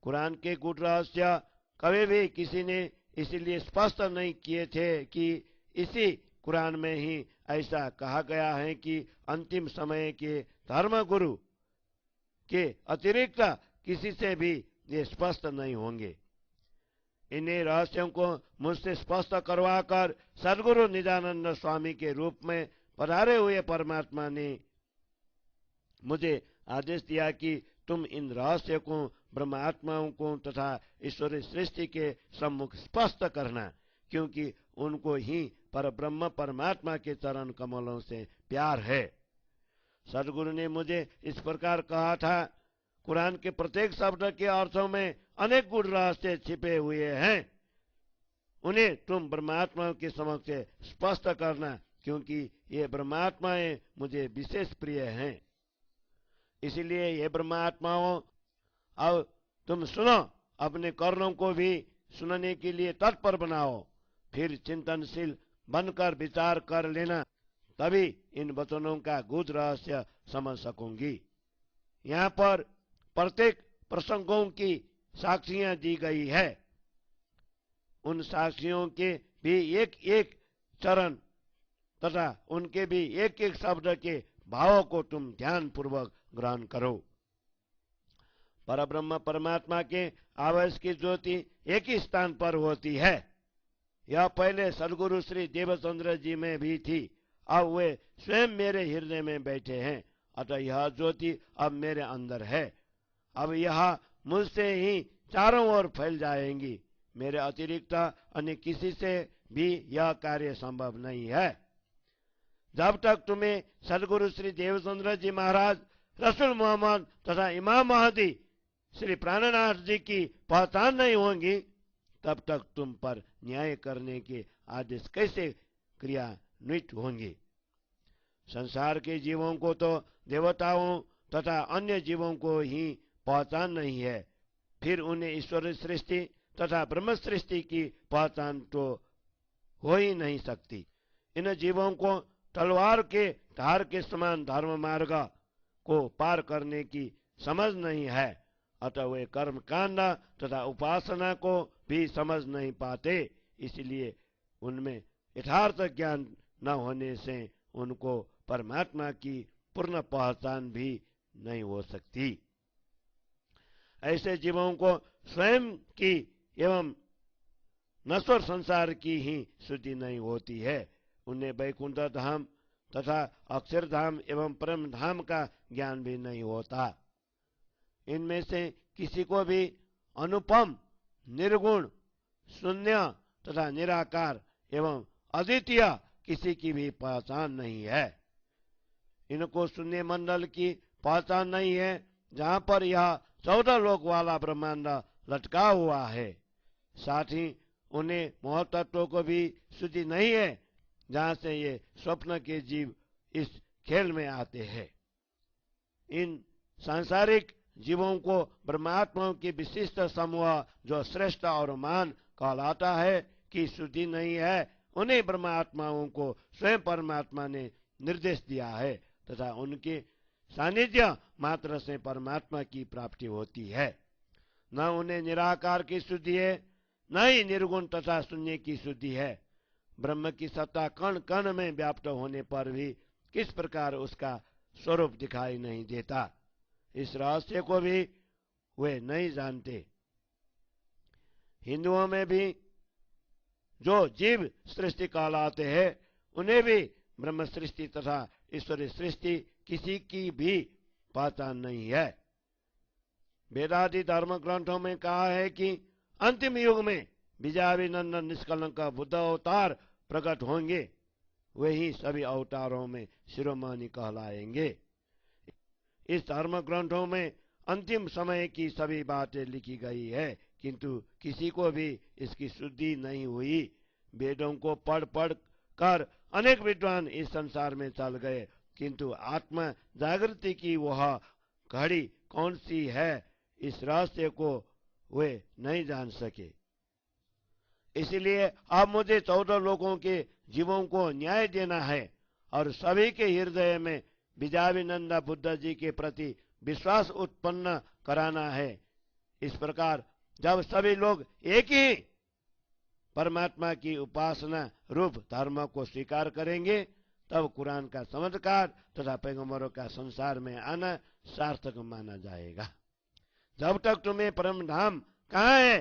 कुरान के गुड़ रहस्य कभी भी किसी ने इसलिए स्पष्ट नहीं किए थे कि इसी कुरान में ही ऐसा कहा गया है कि अंतिम समय के धर्मगुरु के अतिरिक्त किसी से भी ये स्पष्ट नहीं होंगे। इन्हीं रहस्यों को मुझसे स्पष्ट करवाकर सदगुरु निजानंद स्वामी के रूप में पधारे हुए परमात्मा ने मुझे आदेश दिया कि तुम इन रहस्य को ब्रह्मात्माओं को तथा ईश्वरीय सृष्टि के सम्मुख स्पष्ट करना, क्योंकि उनको ही पर ब्रह्म परमात्मा के चरण कमलों से प्यार है। सदगुरु ने मुझे इस प्रकार कहा था, कुरान के प्रत्येक शब्द के अर्थों में अनेक गुण रहस्य छिपे हुए हैं, उन्हें तुम ब्रह्मात्माओं के समक्ष स्पष्ट करना, क्योंकि ये ब्रह्मात्माएं मुझे विशेष प्रिय हैं। इसलिए ये ब्रह्मात्माओं अब तुम सुनो, अपने कर्णों को भी सुनने के लिए तत्पर बनाओ, फिर चिंतनशील बनकर विचार कर लेना, तभी इन वचनों का गुप्त रहस्य समझ सकूंगी। यहाँ पर प्रत्येक प्रसंगों की साक्षियां दी गई है। उन साक्षियों के भी एक एक चरण तथा उनके भी एक एक शब्द के भावों को तुम ध्यान पूर्वक ग्रहण करो। परब्रह्म परमात्मा के आवास की ज्योति एक ही स्थान पर होती है। यह पहले सदगुरु श्री देवचंद्र जी में भी थी, अब वे स्वयं मेरे हृदय में बैठे हैं, अतः यह ज्योति अब मेरे अंदर है। अब यह मुझसे ही चारों ओर फैल जाएंगी। मेरे अतिरिक्त अन्य किसी से भी यह कार्य संभव नहीं है। जब तक तुम्हें सदगुरु श्री देवचंद्र जी महाराज, रसूल मोहम्मद तथा इमाम महदी श्री प्राणनाथ जी की पहचान नहीं होंगी, तब तक तुम पर न्याय करने के आदेश कैसे क्रियान्वित होंगे। संसार के जीवों को तो देवताओं तथा अन्य जीवों को ही पहचान नहीं है, फिर उन्हें ईश्वर सृष्टि तथा ब्रह्म सृष्टि की पहचान तो हो ही नहीं सकती। इन जीवों को तलवार के धार के समान धर्म मार्ग को पार करने की समझ नहीं है, अतः वे कर्म कांड तथा उपासना को भी समझ नहीं पाते। इसलिए उनमें यथार्थ ज्ञान न होने से उनको परमात्मा की पूर्ण पहचान भी नहीं हो सकती। ऐसे जीवों को स्वयं की एवं नश्वर संसार की ही शुद्धि नहीं होती है। उन्हें वैकुंठ धाम तथा अक्षरधाम एवं परम धाम का ज्ञान भी नहीं होता। इनमें से किसी को भी अनुपम, निर्गुण, शून्य तथा निराकार एवं अद्वितीय किसी की भी पहचान नहीं है। इनको शून्य मंडल की पहचान नहीं है, जहां पर यह 14 लोक वाला ब्रह्मांड लटका हुआ है। साथ ही उन्हें मोहतत्व को भी शुद्धि नहीं है, जहां से ये स्वप्न के जीव इस खेल में आते हैं। इन सांसारिक जीवों को ब्रह्मात्माओं की विशिष्ट समूह जो श्रेष्ठ और मान कहलाता है कि शुद्धि नहीं है, उन्हीं ब्रह्मात्माओं को स्वयं परमात्मा ने निर्देश दिया है तथा उनके सानिध्य मात्र से परमात्मा की प्राप्ति होती है। न उन्हें निराकार की शुद्धि है, न ही निर्गुण तथा शून्य की शुद्धि है। ब्रह्म की सत्ता कण कण में व्याप्त होने पर भी किस प्रकार उसका स्वरूप दिखाई नहीं देता, इस रहस्य को भी वे नहीं जानते। हिंदुओं में भी जो जीव सृष्टि कहलाते हैं, उन्हें भी ब्रह्म सृष्टि तथा ईश्वरी सृष्टि किसी की भी पहचान नहीं है। वेदादि धर्म ग्रंथों में कहा है कि अंतिम युग में बीजाभिनंदन निष्कलंक बुद्ध अवतार प्रकट होंगे, वही सभी अवतारों में शिरोमणि कहलाएंगे। इस धर्म ग्रंथों में अंतिम समय की सभी बातें लिखी गई है, किंतु किसी को भी इसकी शुद्धि नहीं हुई। वेदों को पढ़ पढ़ कर अनेक विद्वान इस संसार में चल गए, किंतु आत्मा जागृति की वह घड़ी कौन सी है, इस रहस्य को वे नहीं जान सके। इसलिए अब मुझे 14 लोगों के जीवों को न्याय देना है और सभी के हृदय में बीजाभिनंदा बुद्ध जी के प्रति विश्वास उत्पन्न कराना है। इस प्रकार जब सभी लोग एक ही परमात्मा की उपासना रूप धर्म को स्वीकार करेंगे, तब कुरान का चमत्कार तथा पैगंबरों का संसार में आना सार्थक माना जाएगा। जब तक तुम्हें परम धाम कहाँ है,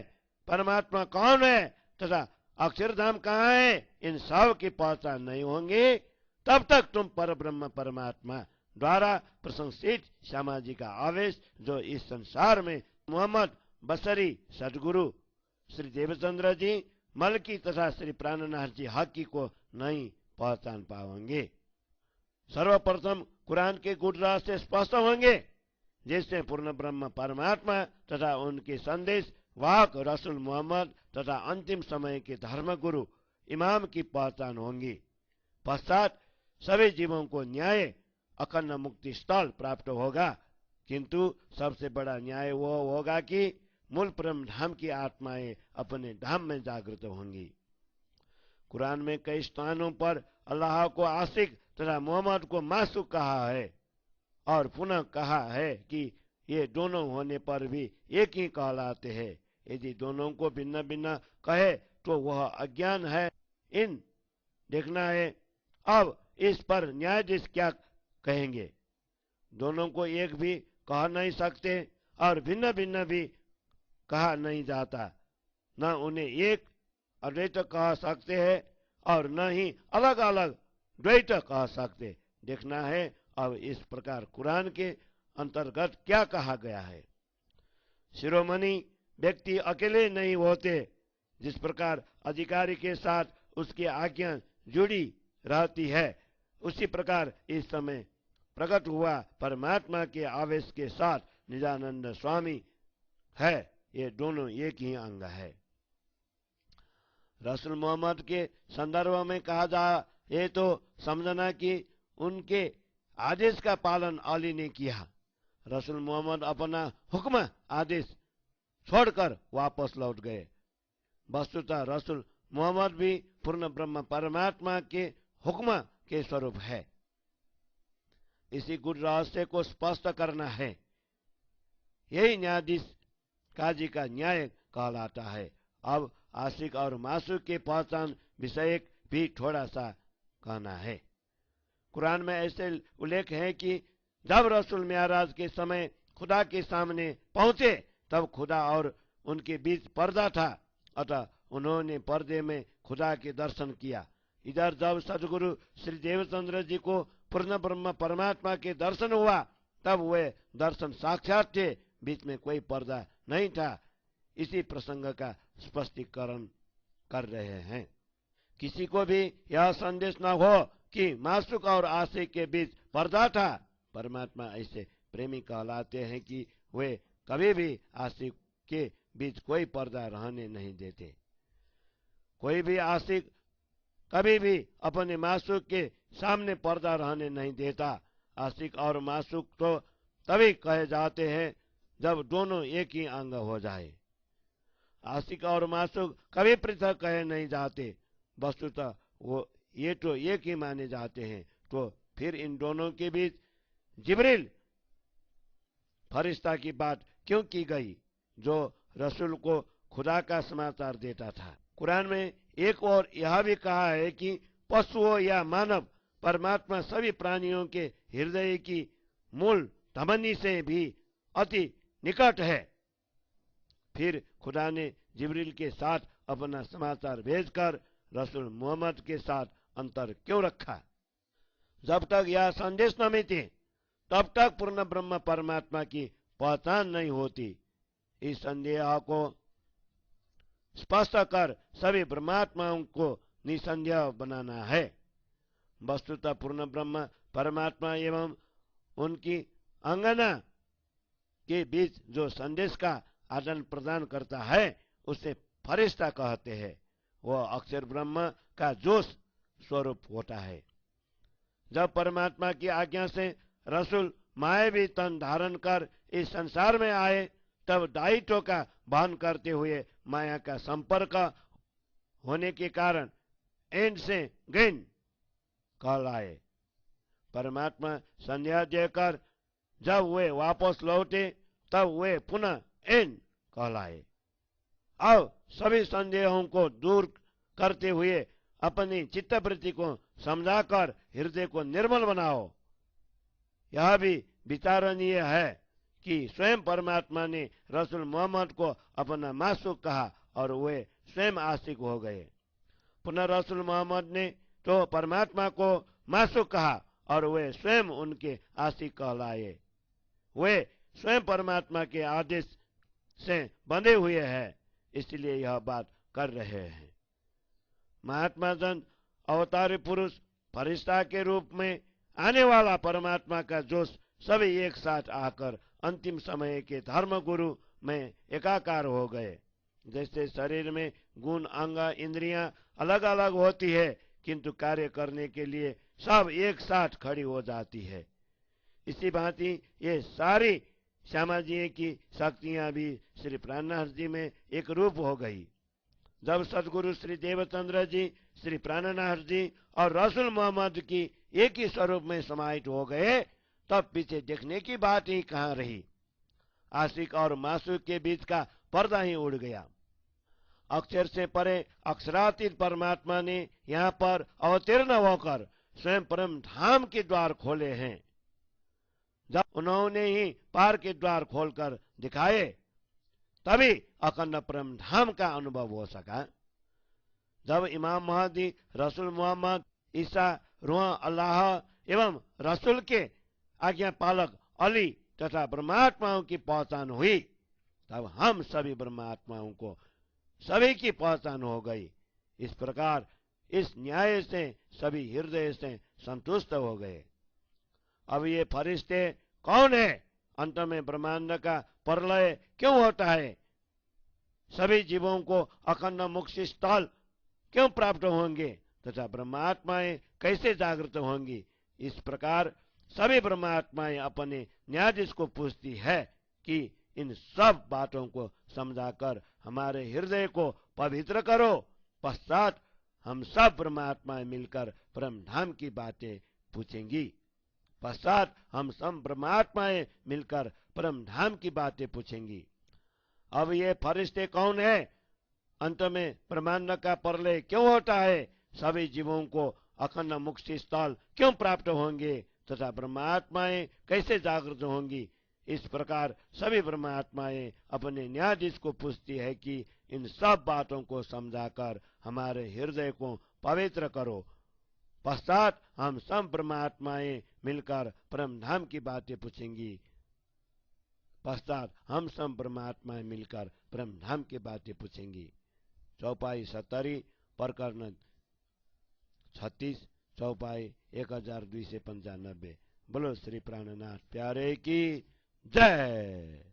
परमात्मा कौन है तथा अक्षरधाम कहाँ है, इन सब की पहचान नहीं होंगे, तब तक तुम पर ब्रह्म परमात्मा द्वारा प्रशंसित सामाजिक आवेश जो इस संसार में मोहम्मद बसरी सदगुरु श्री देवचंद्र जी मलकी तथा श्री प्राणनाथ जी हकी को नहीं पहचान पाओगे। सर्वप्रथम कुरान के गुण रहस्य स्पष्ट होंगे, जिससे पूर्ण ब्रह्म परमात्मा तथा उनके संदेश वाहक रसूल मोहम्मद तथा अंतिम समय के धर्म गुरु इमाम की पहचान होंगी। पश्चात सभी जीवों को न्याय अखंड मुक्ति स्थल प्राप्त होगा, किंतु सबसे बड़ा न्याय वो होगा कि मूल परम धाम की आत्माएं अपने धाम में जागृत होंगी। कुरान में कई स्थानों पर अल्लाह को आशिक तथा मोहम्मद को मासूक कहा है और पुनः कहा है कि ये दोनों होने पर भी एक ही कहलाते हैं। यदि दोनों को भिन्न भिन्न कहे तो वह अज्ञान है। इन देखना है अब इस पर न्यायाधीश क्या कहेंगे। दोनों को एक भी कह नहीं सकते और भिन्न भिन्न भी कहा नहीं जाता। न उन्हें एक अद्वैत कह सकते हैं और न ही अलग अलग द्वैत कह सकते। देखना है अब इस प्रकार कुरान के अंतर्गत क्या कहा गया है। शिरोमणि व्यक्ति अकेले नहीं होते, जिस प्रकार अधिकारी के साथ उसकी आज्ञा जुड़ी रहती है, उसी प्रकार इस समय प्रकट हुआ परमात्मा के आवेश के साथ निजानंद स्वामी है। ये दोनों एक ही अंग है। रसूल मोहम्मद के संदर्भ में कहा जा ये तो समझना कि उनके आदेश का पालन अली ने किया। रसूल मोहम्मद अपना हुक्म आदेश छोड़कर वापस लौट गए। वस्तुतः रसूल मोहम्मद भी पूर्ण ब्रह्म परमात्मा के हुक्म के स्वरूप है। इसी गुड़ रहस्य को स्पष्ट करना है। यही न्यायाधीश काजी का न्याय कहलाता है। अब आशिक और मासूक के पहचान विषय भी थोड़ा सा कहना है। कुरान में ऐसे उल्लेख है कि जब रसूल मेराज के समय खुदा के सामने पहुंचे तब खुदा और उनके बीच पर्दा था, अतः उन्होंने पर्दे में खुदा के दर्शन किया। इधर जब सदगुरु श्री देवचंद्र जी को पूर्ण ब्रह्म परमात्मा के दर्शन हुआ तब वे दर्शन साक्षात थे, बीच में कोई पर्दा नहीं था। इसी प्रसंग का स्पष्टीकरण कर रहे हैं। किसी को भी यह संदेश न हो कि मासूक और आशिक के बीच पर्दा था। परमात्मा ऐसे प्रेमी कहलाते हैं कि वे कभी भी आशिक के बीच कोई पर्दा रहने नहीं देते। कोई भी आशिक कभी भी अपने मासूक के सामने पर्दा रहने नहीं देता। आशिक और मासूक तो तभी कहे जाते हैं जब दोनों एक ही अंग हो जाए। आशिक और मासूक कभी पृथक कहे नहीं जाते। वस्तुतः वो ये तो एक ही माने जाते हैं। तो फिर इन दोनों के बीच जिब्रील फरिश्ता की बात क्यों की गई, जो रसूल को खुदा का समाचार देता था। कुरान में एक और यह भी कहा है कि पशुओं या मानव परमात्मा सभी प्राणियों के हृदय की मूल धमनी से भी अति निकट है। फिर खुदा ने जिब्रील के साथ अपना समाचार भेजकर रसूल मोहम्मद के साथ अंतर क्यों रखा। जब तक यह संदेश न मिले तब तक पूर्ण ब्रह्म परमात्मा की पहचान नहीं होती। इस संदेह को स्पष्ट कर सभी ब्रह्मात्माओं को निसंदेह बनाना है। वस्तुतः पूर्ण ब्रह्म परमात्मा एवं उनकी अंगना के बीच जो संदेश का आदान प्रदान करता है उसे फरिश्ता कहते हैं। वह अक्षर ब्रह्म का जोश स्वरूप होता है। जब परमात्मा की आज्ञा से रसूल मायावी तन धारण कर इस संसार में आए तब दायित्व का वहन करते हुए माया का संपर्क होने के कारण एंड से गेन कहलाए। परमात्मा संध्या देकर जब वे वापस लौटे तब वे पुनः एन कहलाए। अब सभी संदेहों को दूर करते हुए अपनी चित्तवृत्ति को समझाकर हृदय को निर्मल बनाओ। यह भी विचारणीय है कि स्वयं परमात्मा ने रसूल मोहम्मद को अपना मासूक कहा और वे स्वयं आशिक हो गए। पुनः रसूल मोहम्मद ने तो परमात्मा को मासूक कहा और वे स्वयं उनके आशिक कहलाए। वे स्वयं परमात्मा के आदेश से बंधे हुए हैं, इसलिए यह बात कर रहे हैं। महात्मा जन अवतारी पुरुष फरिश्ता के रूप में आने वाला परमात्मा का जोश सभी एक साथ आकर अंतिम समय के धर्म गुरु में एकाकार हो गए। जैसे शरीर में गुण अंग इंद्रियां अलग अलग होती है किंतु कार्य करने के लिए सब एक साथ खड़ी हो जाती है, इसी भांति ये सारी श्यामाजी की शक्तियां भी श्री प्राणनाथ जी में एक रूप हो गई। जब सदगुरु श्री देवचंद्र जी, श्री प्राणनाथ जी और रसूल मोहम्मद की एक ही स्वरूप में समाहित हो गए तब पीछे देखने की बात ही कहाँ रही। आशिक और मासूक के बीच का पर्दा ही उड़ गया। अक्षर से परे अक्षरातीत परमात्मा ने यहाँ पर अवतीर्ण होकर स्वयं परम धाम के द्वार खोले हैं। जब उन्होंने ही पार के द्वार खोलकर दिखाए तभी अखंड परम धाम का अनुभव हो सका। जब इमाम महदी, रसूल मोहम्मद, ईसा, रूह अल्लाह एवं रसूल के आज्ञा पालक अली तथा ब्रह्मात्माओं की पहचान हुई तब हम सभी ब्रह्मात्माओं को सभी की पहचान हो गई। इस प्रकार इस न्याय से सभी हृदय से संतुष्ट हो गए। अब ये फरिश्ते कौन है? अंत में ब्रह्मांड का प्रलय क्यों होता है? सभी जीवों को अखंड मोक्ष स्थल क्यों प्राप्त होंगे तथा ब्रह्मात्माएं कैसे जागृत होंगी? इस प्रकार सभी परमात्माएं अपने न्यायाधीश को पूछती है कि इन सब बातों को समझाकर हमारे हृदय को पवित्र करो। पश्चात हम सब परमात्माएं मिलकर परम धाम की बातें पूछेंगी। पश्चात हम सब परमात्माएं मिलकर परम धाम की बातें पूछेंगी। अब ये फरिश्ते कौन है? अंत में ब्रह्मांड का प्रलय क्यों होता है? सभी जीवों को अखंड मुक्ति स्थल क्यों प्राप्त होंगे तथा ब्रह्मात्माएं कैसे जागृत होंगी? इस प्रकार सभी ब्रह्मात्माएं अपने न्यायाधीश को पूछती है कि इन सब बातों को समझाकर हमारे हृदय को पवित्र करो। पश्चात हम सब ब्रह्मात्माएं मिलकर परम धाम की बातें पूछेंगी। पश्चात हम सब परमात्माएं मिलकर परम धाम की बातें पूछेंगी। चौपाई 70 प्रकरण 36 चौपाई 1295। बोलो श्री प्राणनाथ प्यारे की जय।